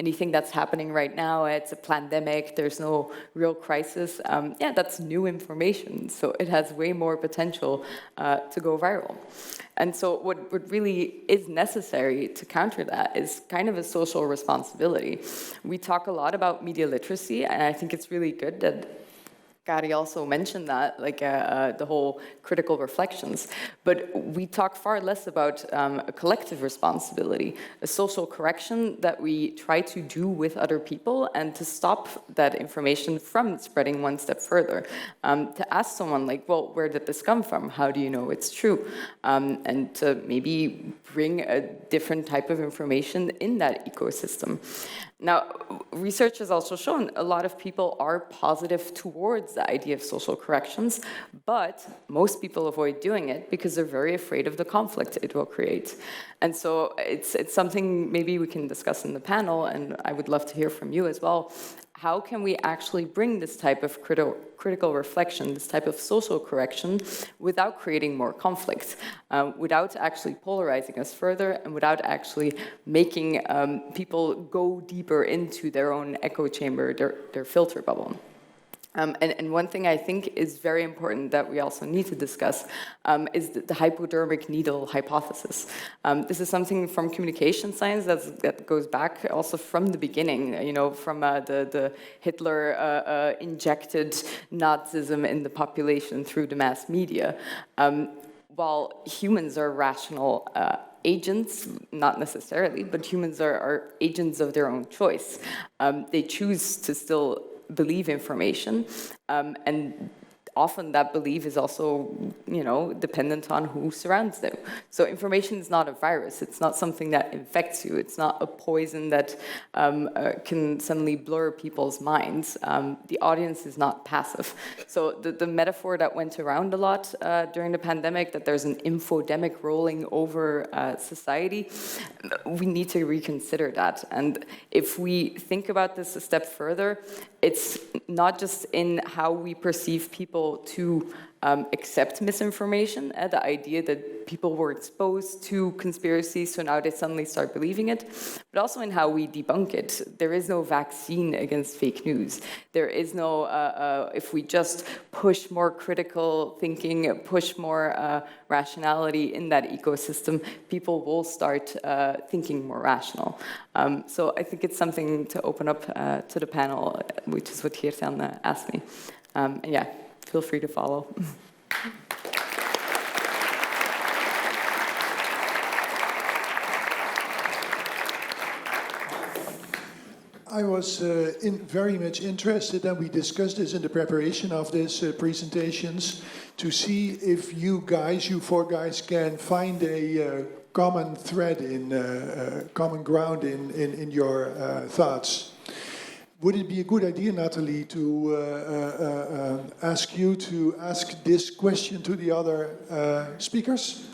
anything that's happening right now, it's a pandemic, there's no real crisis, yeah, that's new information. So it has way more potential to go viral. And so what really is necessary to counter that is kind of a social responsibility. We talk a lot about media literacy, and I think it's really good that Kari also mentioned that, like the whole critical reflections. But we talk far less about a collective responsibility, a social correction that we try to do with other people and to stop that information from spreading one step further. To ask someone like, well, where did this come from? How do you know it's true? And to maybe bring a different type of information in that ecosystem. Now, research has also shown a lot of people are positive towards the idea of social corrections, but most people avoid doing it because they're very afraid of the conflict it will create. And so it's something maybe we can discuss in the panel, and I would love to hear from you as well. How can we actually bring this type of critical reflection, this type of social correction, without creating more conflict, without actually polarizing us further, and without actually making people go deeper into their own echo chamber, their filter bubble? And one thing I think is very important that we also need to discuss is the hypodermic needle hypothesis. This is something from communication science that goes back also from the beginning, you know, from the Hitler injected Nazism in the population through the mass media. While humans are rational agents, not necessarily, but humans are agents of their own choice. They choose to still believe information, and often that belief is also, you know, dependent on who surrounds them. So information is not a virus. It's not something that infects you. It's not a poison that can suddenly blur people's minds. The audience is not passive. So the metaphor that went around a lot during the pandemic, that there's an infodemic rolling over society, we need to reconsider that. And if we think about this a step further, it's not just in how we perceive people to accept misinformation, the idea that people were exposed to conspiracies, so now they suddenly start believing it, but also in how we debunk it. There is no vaccine against fake news. There is no, if we just push more critical thinking, push more rationality in that ecosystem, people will start thinking more rational. So I think it's something to open up to the panel, which is what Geert-Jan asked me. And yeah, feel free to follow. I was very much interested, and we discussed this in the preparation of these presentations, to see if you four guys, can find a common thread common ground in your thoughts. Would it be a good idea, Nathalie, to ask you to ask this question to the other speakers?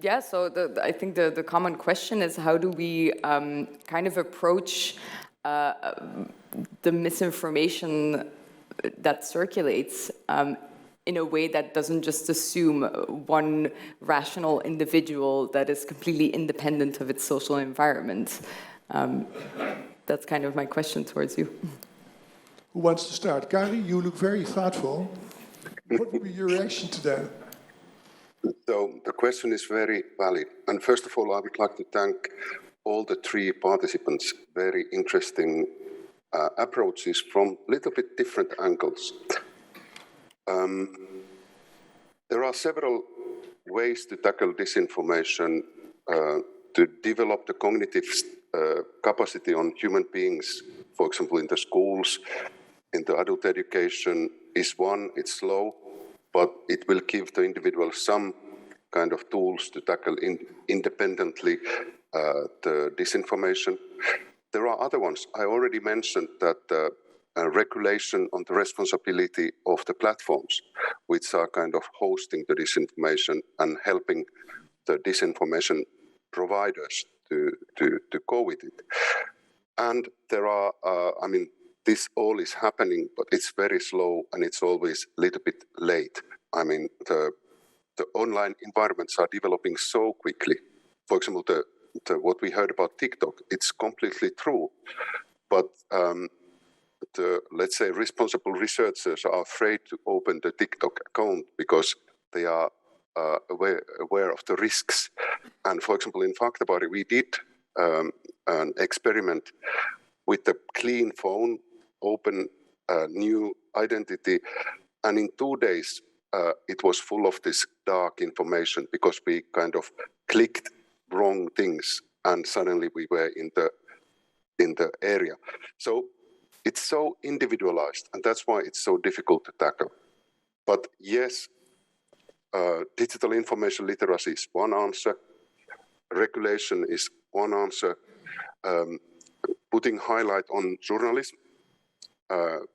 Yeah, so I think the common question is, how do we kind of approach the misinformation that circulates in a way that doesn't just assume one rational individual that is completely independent of its social environment? That's kind of my question towards you. Who wants to start? Kari, you look very thoughtful. What would be your reaction to that? So the question is very valid. And first of all, I would like to thank all the three participants. Very interesting approaches from a little bit different angles. There are several ways to tackle disinformation, to develop the cognitive capacity on human beings, for example, in the schools, in the adult education, is one. It's slow, but it will give the individual some kind of tools to tackle independently the disinformation. There are other ones. I already mentioned that regulation on the responsibility of the platforms, which are kind of hosting the disinformation and helping the disinformation providers to go with it. And there are, this all is happening, but it's very slow and it's always a little bit late. I mean, the the online environments are developing so quickly. For example, what we heard about TikTok, it's completely true. But let's say, responsible researchers are afraid to open the TikTok account because they are aware of the risks. And for example, in Faktabari, we did an experiment with the clean phone, open new identity, and in 2 days, it was full of this dark information because we kind of clicked wrong things, and suddenly we were in the area. So it's so individualized, and that's why it's so difficult to tackle. But yes, digital information literacy is one answer. Regulation is one answer. Putting highlight on journalism,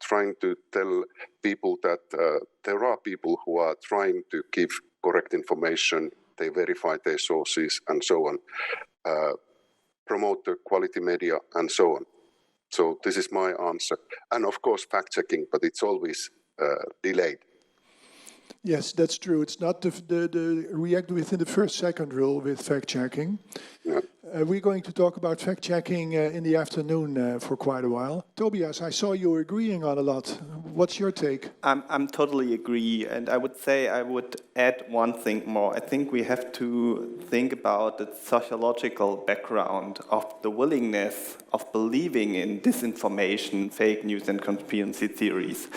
trying to tell people that there are people who are trying to give correct information, they verify their sources and so on, promote the quality media and so on. So this is my answer. And of course, fact-checking, but it's always delayed. Yes, that's true. It's not the react within the first second rule with fact-checking. Yeah. We're going to talk about fact-checking in the afternoon for quite a while. Tobias, I saw you agreeing on a lot. What's your take? I'm totally agree, and I would say I would add one thing more. I think we have to think about the sociological background of the willingness of believing in disinformation, fake news, and conspiracy theories.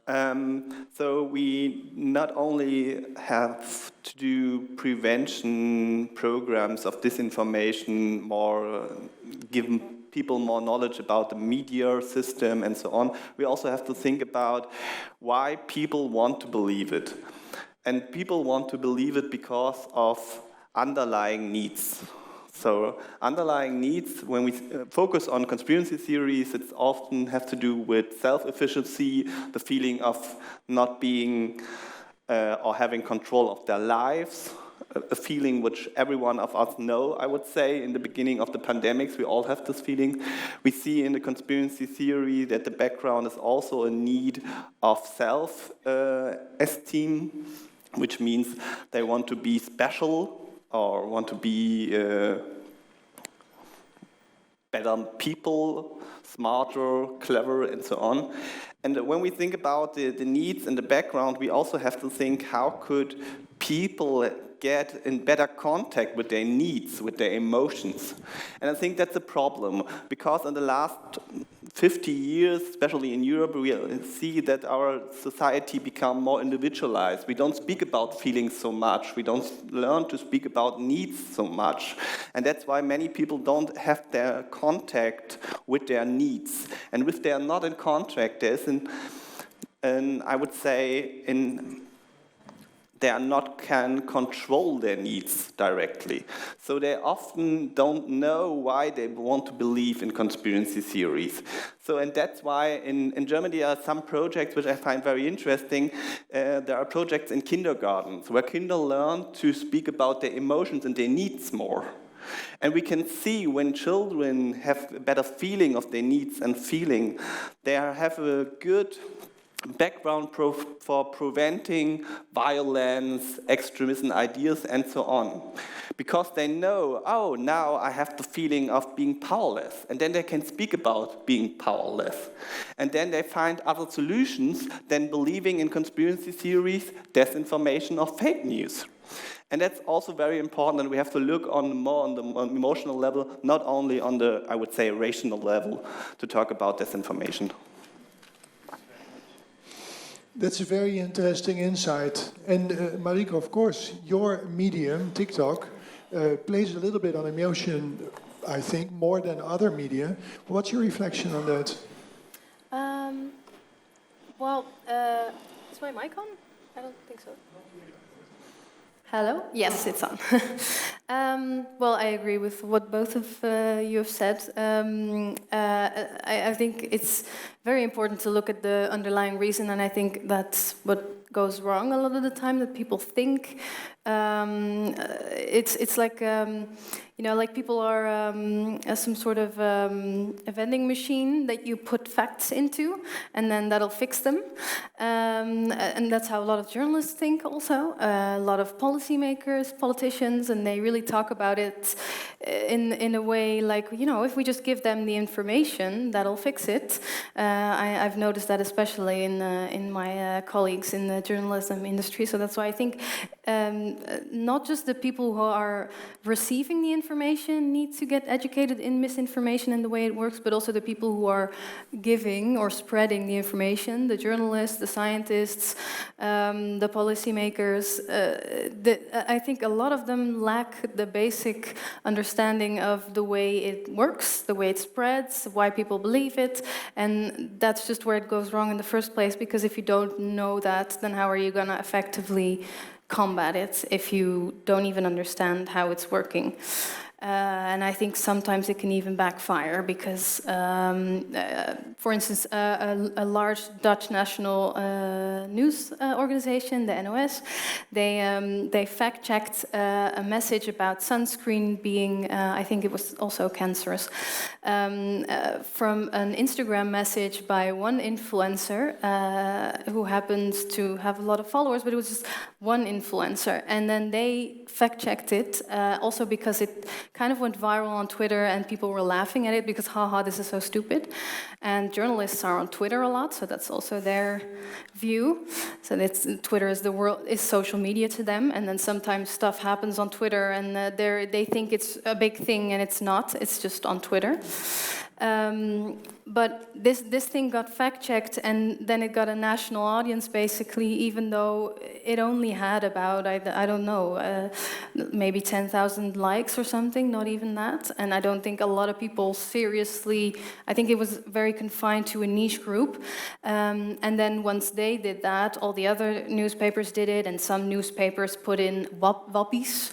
So we not only have to do prevention programs of disinformation, more give people more knowledge about the media system and so on, we also have to think about why people want to believe it. And people want to believe it because of underlying needs. So underlying needs, when we focus on conspiracy theories, it often has to do with self-efficacy, the feeling of not being or having control of their lives, a feeling which every one of us know, I would say. In the beginning of the pandemics, we all have this feeling. We see in the conspiracy theory that the background is also a need of self-esteem, which means they want to be special or want to be better people, smarter, clever, and so on. And when we think about the needs and the background, we also have to think, how could people get in better contact with their needs, with their emotions? And I think that's a problem, because in the last 50 years, especially in Europe, we see that our society become more individualized. We don't speak about feelings so much. We don't learn to speak about needs so much. And that's why many people don't have their contact with their needs. And if they are not in contact, there's I would say, they are not can control their needs directly. So they often don't know why they want to believe in conspiracy theories. So, and that's why in Germany there are some projects which I find very interesting. There are projects in kindergartens where kinder learn to speak about their emotions and their needs more. And we can see when children have a better feeling of their needs and feeling, they have a good background for preventing violence, extremism ideas, and so on. Because they know, oh, now I have the feeling of being powerless. And then they can speak about being powerless. And then they find other solutions than believing in conspiracy theories, disinformation, or fake news. And that's also very important, and we have to look more on the emotional level, not only on the, I would say, rational level, to talk about disinformation. That's a very interesting insight. And Marieke, of course, your medium, TikTok, plays a little bit on emotion, I think, more than other media. What's your reflection on that? Is my mic on? I don't think so. Hello? Yes, it's on. Well, I agree with what both of you have said. I think it's very important to look at the underlying reason, and I think that's what goes wrong a lot of the time, that people think. It's like, like people are some sort of a vending machine that you put facts into, and then that'll fix them. And that's how a lot of journalists think also. A lot of policymakers, politicians, and they really talk about it in a way like, if we just give them the information, that'll fix it. I've noticed that especially in my colleagues in the journalism industry. So that's why I think not just the people who are receiving the information need to get educated in misinformation and the way it works, but also the people who are giving or spreading the information, the journalists, the scientists, the policymakers. I think a lot of them lack the basic understanding of the way it works, the way it spreads, why people believe it, and that's just where it goes wrong in the first place, because if you don't know that, then how are you going to effectively combat it if you don't even understand how it's working? And I think sometimes it can even backfire because, for instance, a large Dutch national news organization, the NOS, they fact-checked a message about sunscreen being, I think it was also cancerous, from an Instagram message by one influencer who happens to have a lot of followers, but it was just one influencer. And then they fact-checked it, also because it kind of went viral on Twitter and people were laughing at it because, haha, this is so stupid. And journalists are on Twitter a lot, so that's also their view. So Twitter is social media to them, and then sometimes stuff happens on Twitter and they think it's a big thing and it's not, it's just on Twitter. But this thing got fact-checked, and then it got a national audience, basically, even though it only had about, I don't know, maybe 10,000 likes or something, not even that. And I don't think a lot of people seriously, I think it was very confined to a niche group. And then once they did that, all the other newspapers did it, and some newspapers put in wappies,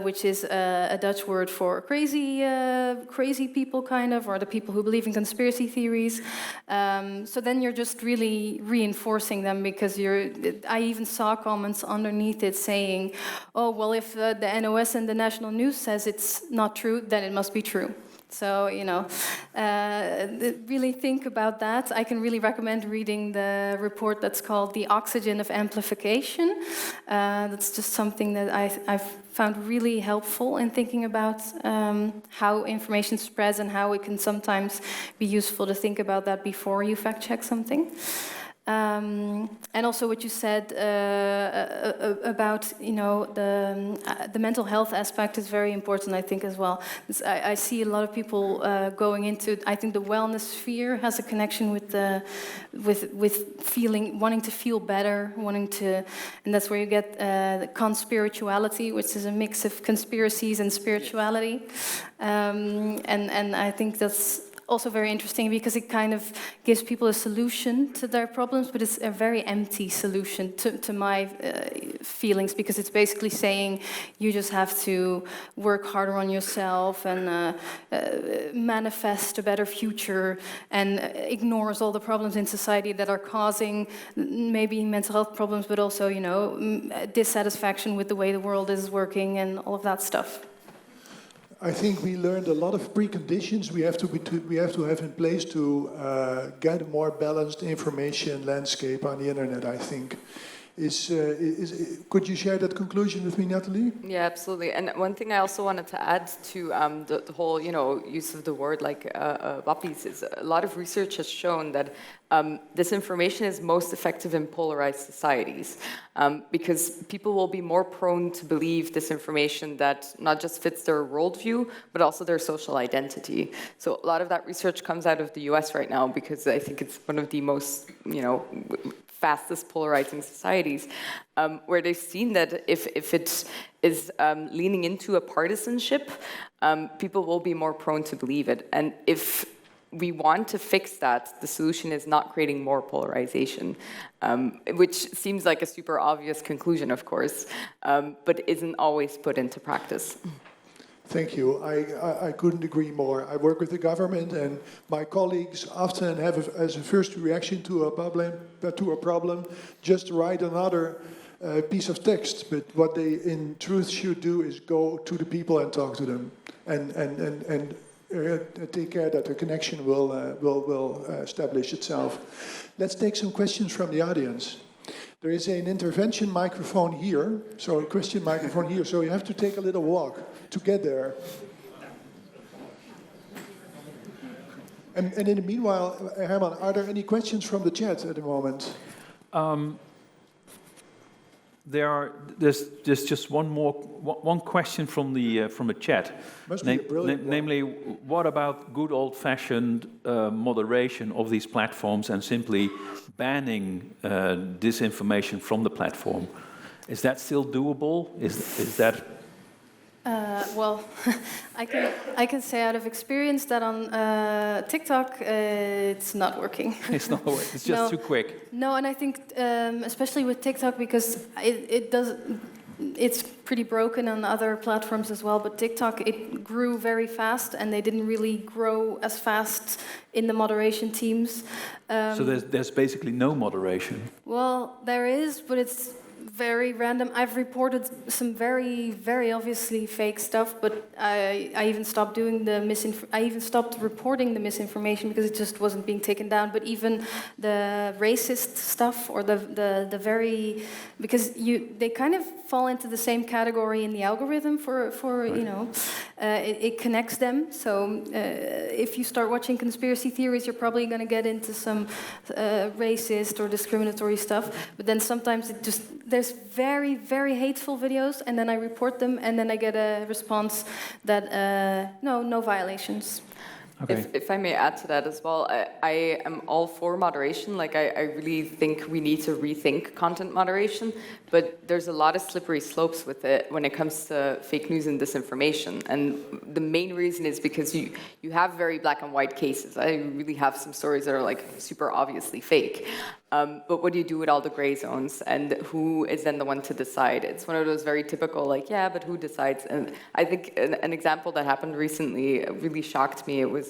which is a Dutch word for crazy people, kind of, or the people who believe in conspiracy theories. So then you're just really reinforcing them, because I even saw comments underneath it saying, oh, well, if the NOS and the national news says it's not true, then it must be true. So, really think about that. I can really recommend reading the report that's called The Oxygen of Amplification. That's just something that I've found really helpful in thinking about how information spreads and how it can sometimes be useful to think about that before you fact-check something. And also what you said about, the mental health aspect is very important, I think, as well. I see a lot of people going into, I think the wellness sphere has a connection with feeling, wanting to feel better, and that's where you get the conspirituality, which is a mix of conspiracies and spirituality. And I think that's also very interesting, because it kind of gives people a solution to their problems, but it's a very empty solution to my feelings, because it's basically saying you just have to work harder on yourself and manifest a better future, and ignores all the problems in society that are causing maybe mental health problems, but also, dissatisfaction with the way the world is working and all of that stuff. I think we learned a lot of preconditions we have to have in place to get a more balanced information landscape on the internet, I think. Could you share that conclusion with me, Nathalie? Yeah, absolutely. And one thing I also wanted to add to the whole, use of the word like wappies is a lot of research has shown that disinformation is most effective in polarized societies, because people will be more prone to believe disinformation that not just fits their worldview, but also their social identity. So a lot of that research comes out of the US right now, because I think it's one of the most, fastest polarizing societies, where they've seen that if it is leaning into a partisanship, people will be more prone to believe it. And if we want to fix that, the solution is not creating more polarization, which seems like a super obvious conclusion, of course, but isn't always put into practice. Thank you. I couldn't agree more. I work with the government, and my colleagues often have, as a first reaction to a problem, just write another piece of text. But what they, in truth, should do is go to the people and talk to them, and take care that the connection will establish itself. Let's take some questions from the audience. There is an intervention microphone here, so a question microphone here, so you have to take a little walk to get there. And in the meanwhile, Herman, are there any questions from the chat at the moment? There's just one question from the chat. Must be a brilliant one. Namely, what about good old-fashioned moderation of these platforms and simply banning disinformation from the platform? Is that still doable? Is that? Well, I can say out of experience that on TikTok it's not working. It's not working. It's just too quick. No, and I think especially with TikTok, because it's pretty broken on other platforms as well. But TikTok, it grew very fast, and they didn't really grow as fast in the moderation teams. So there's basically no moderation. Well, there is, but it's very random. I've reported some very, very obviously fake stuff, but I even stopped doing I even stopped reporting the misinformation because it just wasn't being taken down. But even the racist stuff or the very, because they kind of fall into the same category in the algorithm for right. You know, it connects them. So if you start watching conspiracy theories, you're probably going to get into some racist or discriminatory stuff. But then sometimes there's very, very hateful videos, and then I report them, and then I get a response that no violations. Okay. If I may add to that as well, I am all for moderation. Like, I really think we need to rethink content moderation, but there's a lot of slippery slopes with it when it comes to fake news and disinformation. And the main reason is because you have very black and white cases. I really have some stories that are like super obviously fake. But what do you do with all the gray zones, and who is then the one to decide? It's one of those very typical, like, yeah, but who decides? And I think an example that happened recently really shocked me. It was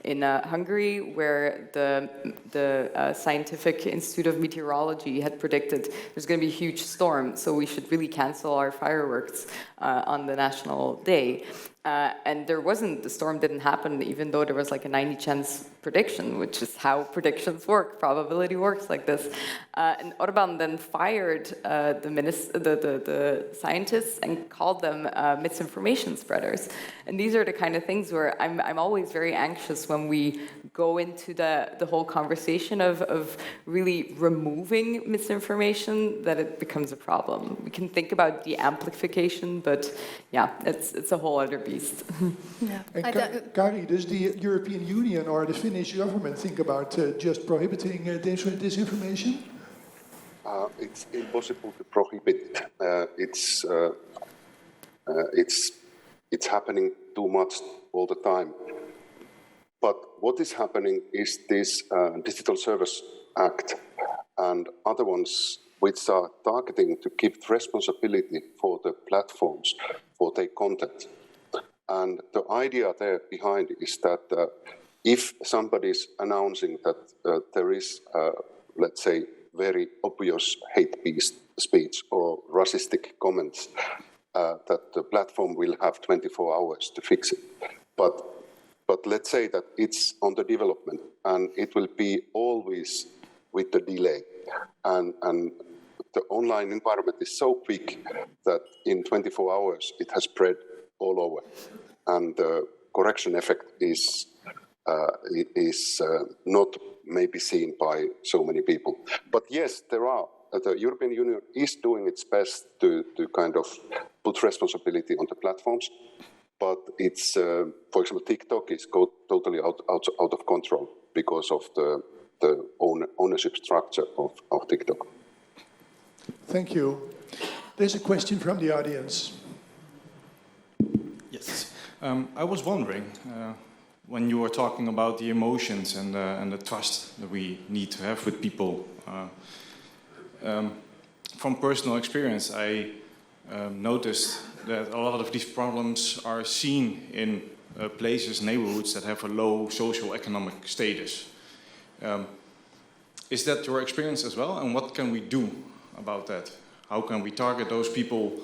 in Hungary, where the Scientific Institute of Meteorology had predicted there's going to be a huge storm, so we should really cancel our fireworks on the national day. And the storm didn't happen, even though there was like a 90 chance prediction, which is how predictions work. Probability works like this. And Orbán then fired the scientists and called them misinformation spreaders. And these are the kind of things where I'm always very anxious when we go into the whole conversation of really removing misinformation, that it becomes a problem. We can think about the amplification, but yeah, it's a whole other beast. Yeah. And Kari, does the European Union or the Finnish government think about just prohibiting disinformation? It's impossible to prohibit. It's happening too much all the time. But what is happening is this Digital Service Act and other ones which are targeting to give responsibility for the platforms for their content. And the idea there behind is that if somebody is announcing that there is, let's say, very obvious hate speech or racistic comments, that the platform will have 24 hours to fix it. But let's say that it's on the development, and it will be always with the delay. And the online environment is so quick that in 24 hours it has spread all over, and the correction effect is not maybe seen by so many people. But yes, there are. The European Union is doing its best to kind of put responsibility on the platforms, but it's, for example, TikTok is totally out of control because of the ownership structure of TikTok. Thank you. There's a question from the audience. Yes. I was wondering, when you were talking about the emotions and the trust that we need to have with people, from personal experience, I noticed that a lot of these problems are seen in places, neighborhoods that have a low socio-economic status. Is that your experience as well? And what can we do about that? How can we target those people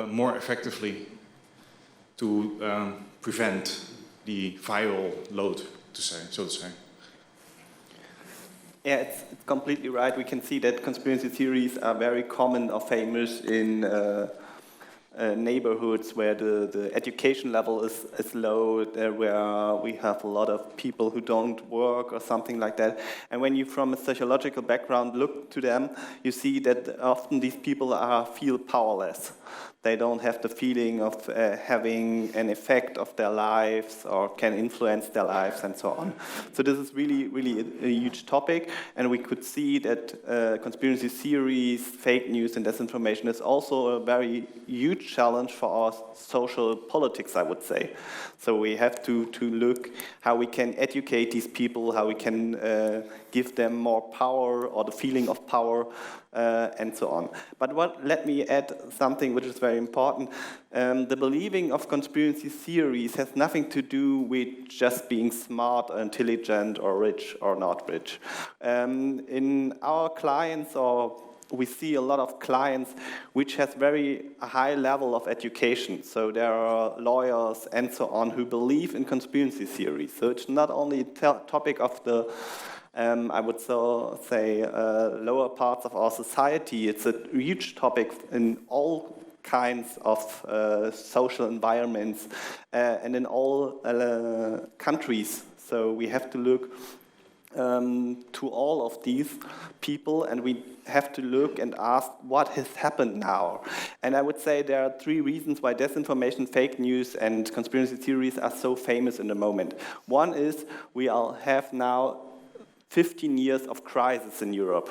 more effectively to prevent the viral load, so to say? Yeah, it's completely right. We can see that conspiracy theories are very common or famous in neighborhoods where the education level is low, where we have a lot of people who don't work or something like that. And when you, from a sociological background, look to them, you see that often these people feel powerless. They don't have the feeling of having an effect of their lives or can influence their lives and so on. So this is really, really a huge topic, and we could see that conspiracy theories, fake news and disinformation is also a very huge challenge for our social politics, I would say. So we have to look how we can educate these people, how we can give them more power or the feeling of power, and so on. But let me add something which is very important. The believing of conspiracy theories has nothing to do with just being smart, or intelligent, or rich or not rich. In our clients, or we see a lot of clients which has very high level of education. So there are lawyers and so on who believe in conspiracy theories. So it's not only a topic of the I would say lower parts of our society. It's a huge topic in all kinds of social environments and in all countries. So we have to look to all of these people, and we have to look and ask what has happened now. And I would say there are 3 reasons why disinformation, fake news, and conspiracy theories are so famous in the moment. One is we all have now 15 years of crisis in Europe.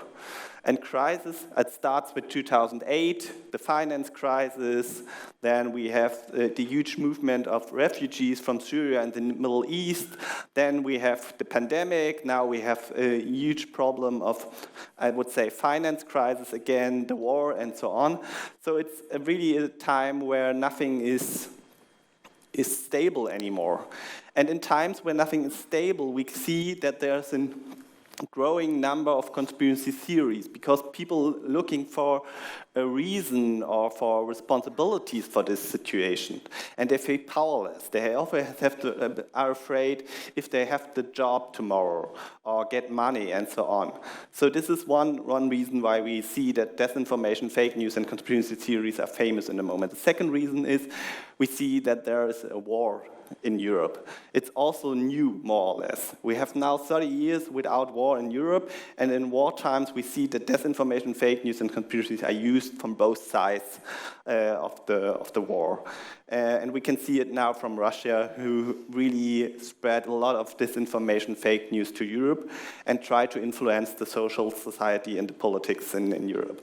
And crisis, it starts with 2008, the finance crisis. Then we have the huge movement of refugees from Syria and the Middle East. Then we have the pandemic. Now we have a huge problem of, I would say, finance crisis again, the war, and so on. So it's really a time where nothing is stable anymore. And in times where nothing is stable, we see that there's a growing number of conspiracy theories because people looking for a reason or for responsibilities for this situation, and they feel powerless. They often are afraid if they have the job tomorrow or get money and so on. So this is one reason why we see that disinformation, fake news, and conspiracy theories are famous in the moment. The second reason is we see that there is a war in Europe. It's also new, more or less. We have now 30 years without war in Europe, and in war times we see that disinformation, fake news, and conspiracies are used from both sides of the war. And we can see it now from Russia, who really spread a lot of disinformation, fake news to Europe, and try to influence the social society and the politics in Europe.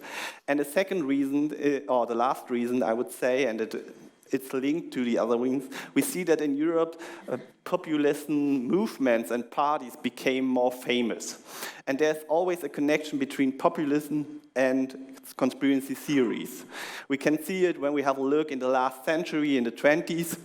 And the second reason, or the last reason, I would say, and it's linked to the other wings. We see that in Europe, populist movements and parties became more famous. And there's always a connection between populism and conspiracy theories. We can see it when we have a look in the last century, in the 20s.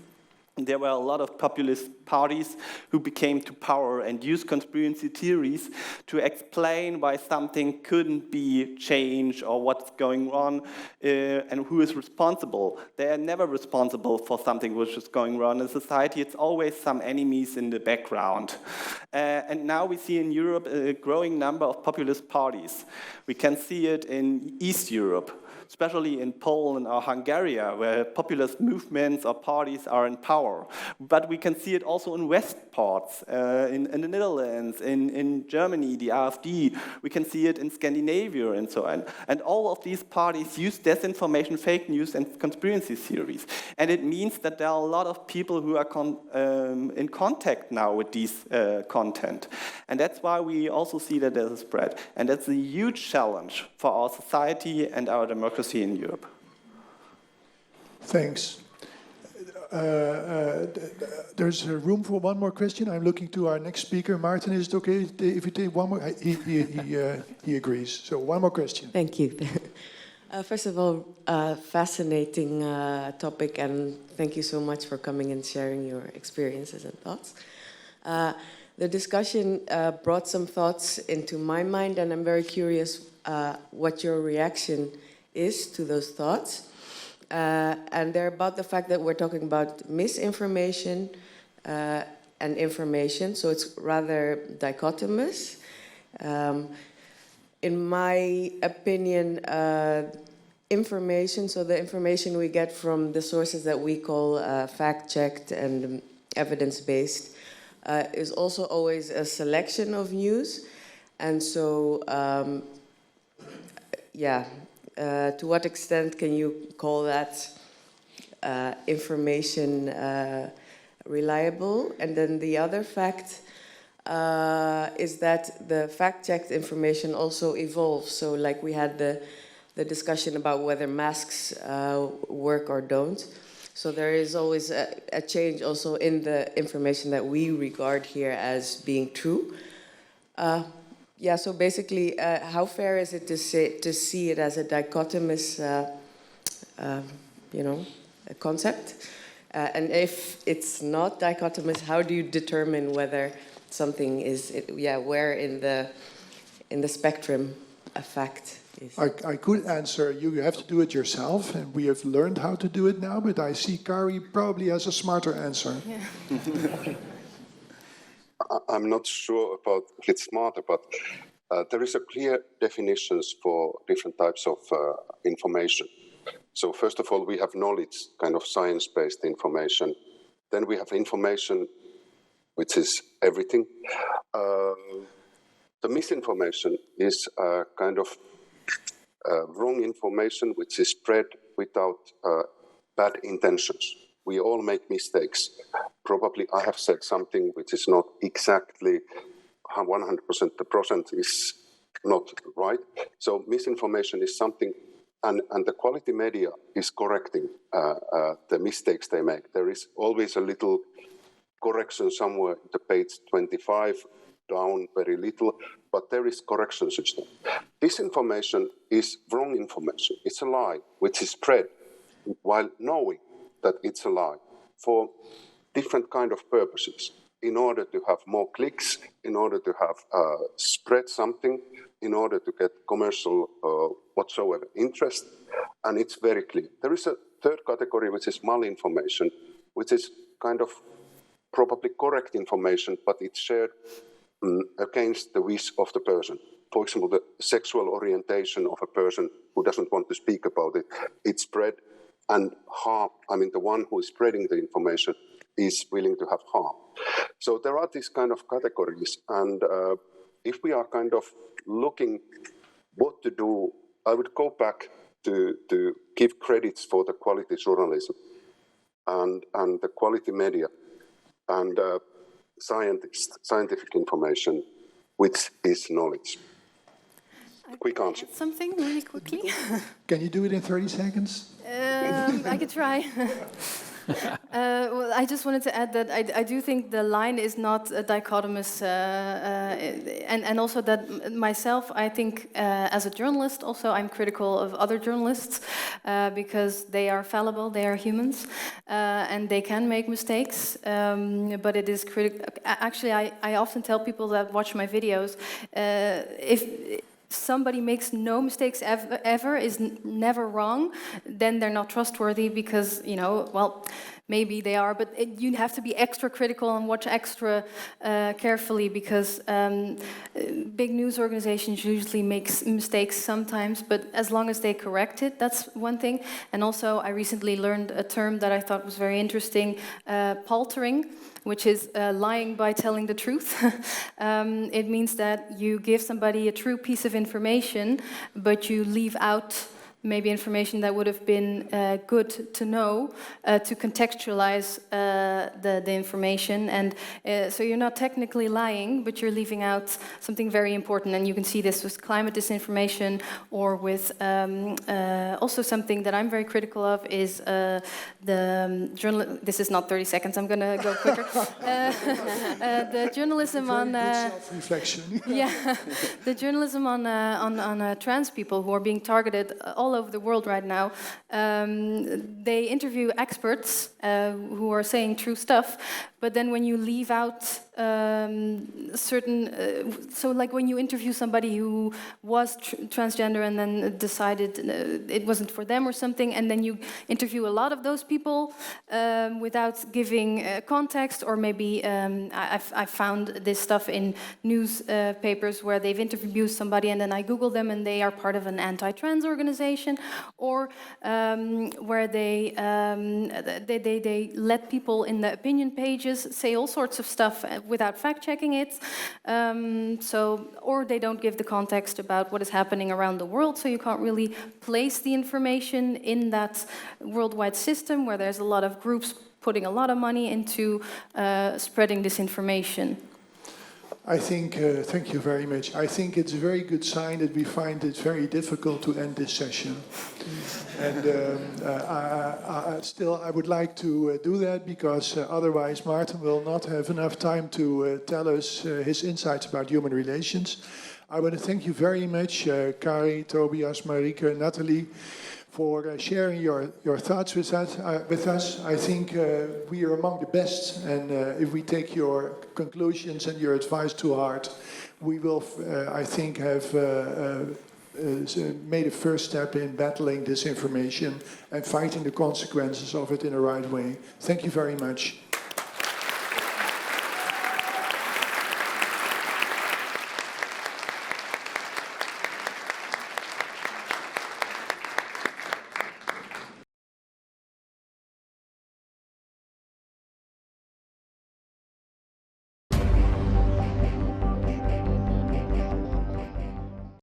There were a lot of populist parties who became to power and used conspiracy theories to explain why something couldn't be changed or what's going on and who is responsible. They are never responsible for something which is going wrong in society. It's always some enemies in the background. And now we see in Europe a growing number of populist parties. We can see it in East Europe, especially in Poland or Hungary, where populist movements or parties are in power. But we can see it also in West parts, in the Netherlands, in Germany, the AfD. We can see it in Scandinavia and so on. And all of these parties use disinformation, fake news, and conspiracy theories. And it means that there are a lot of people who are in contact now with these content. And that's why we also see that there's a spread. And that's a huge challenge for our society and our democracy in Europe. Thanks. There's room for one more question. I'm looking to our next speaker. Martin, is it okay if you take one more? He agrees. So one more question. Thank you. First of all, fascinating topic, and thank you so much for coming and sharing your experiences and thoughts. The discussion brought some thoughts into my mind, and I'm very curious what your reaction is to those thoughts. And they're about the fact that we're talking about misinformation and information, so it's rather dichotomous. In my opinion, information, so the information we get from the sources that we call fact-checked and evidence-based, is also always a selection of news. And so, to what extent can you call that information reliable? And then the other fact is that the fact-checked information also evolves. So like we had the discussion about whether masks work or don't. So there is always a change also in the information that we regard here as being true. So basically, how fair is it to see it as a dichotomous, a concept? And if it's not dichotomous, how do you determine whether something is, where in the spectrum a fact is? I could answer, you have to do it yourself, and we have learned how to do it now, but I see Kari probably has a smarter answer. Yeah. I'm not sure about if it's smarter, but there is a clear definitions for different types of information. So first of all, we have knowledge, kind of science-based information. Then we have information, which is everything. The misinformation is kind of wrong information which is spread without bad intentions. We all make mistakes. Probably I have said something which is not exactly 100%, the percent is not right. So misinformation is something, and the quality media is correcting the mistakes they make. There is always a little correction somewhere to page 25, down very little, but there is correction system. Disinformation is wrong information. It's a lie which is spread while knowing that it's a lie for different kind of purposes, in order to have more clicks, in order to have spread something, in order to get commercial whatsoever interest, and it's very clear. There is a third category which is malinformation, which is kind of probably correct information, but it's shared against the wish of the person. For example, the sexual orientation of a person who doesn't want to speak about it, it's spread and harm. I mean, the one who is spreading the information is willing to have harm. So there are these kind of categories, and if we are kind of looking what to do, I would go back to give credits for the quality journalism and the quality media and scientific information, which is knowledge. Quick answer. Something really quickly? Can you do it in 30 seconds? I could try. Well, I just wanted to add that I do think the line is not a dichotomous, and also that myself, I think as a journalist also I'm critical of other journalists because they are fallible, they are humans, and they can make mistakes, but it is critical. Actually, I often tell people that watch my videos, if somebody makes no mistakes ever is never wrong, then they're not trustworthy because, maybe they are, but you have to be extra critical and watch extra carefully because big news organizations usually make mistakes sometimes, but as long as they correct it, that's one thing. And also, I recently learned a term that I thought was very interesting, paltering, which is lying by telling the truth. It means that you give somebody a true piece of information, but you leave out maybe information that would have been good to know to contextualize the information. And so you're not technically lying, but you're leaving out something very important. And you can see this with climate disinformation or with also something that I'm very critical of is the journal. This is not 30 seconds, I'm going to go quicker. The journalism on... self-reflection. Yeah, the journalism on trans people who are being targeted all all over the world right now. They interview experts who are saying true stuff, but then when you leave out certain, so like when you interview somebody who was transgender and then decided it wasn't for them or something, and then you interview a lot of those people without giving context, or maybe I found this stuff in newspapers where they've interviewed somebody and then I Google them and they are part of an anti-trans organization, or where they let people in the opinion pages say all sorts of stuff without fact-checking it. Or they don't give the context about what is happening around the world, so you can't really place the information in that worldwide system where there's a lot of groups putting a lot of money into spreading this information. I think, thank you very much. I think it's a very good sign that we find it very difficult to end this session. And still, I would like to do that because otherwise Martin will not have enough time to tell us his insights about human relations. I want to thank you very much, Kari, Tobias, Marieke, and Nathalie, for sharing your thoughts with us. I think we are among the best, and if we take your conclusions and your advice to heart, we will, I think, have made a first step in battling disinformation and fighting the consequences of it in the right way. Thank you very much.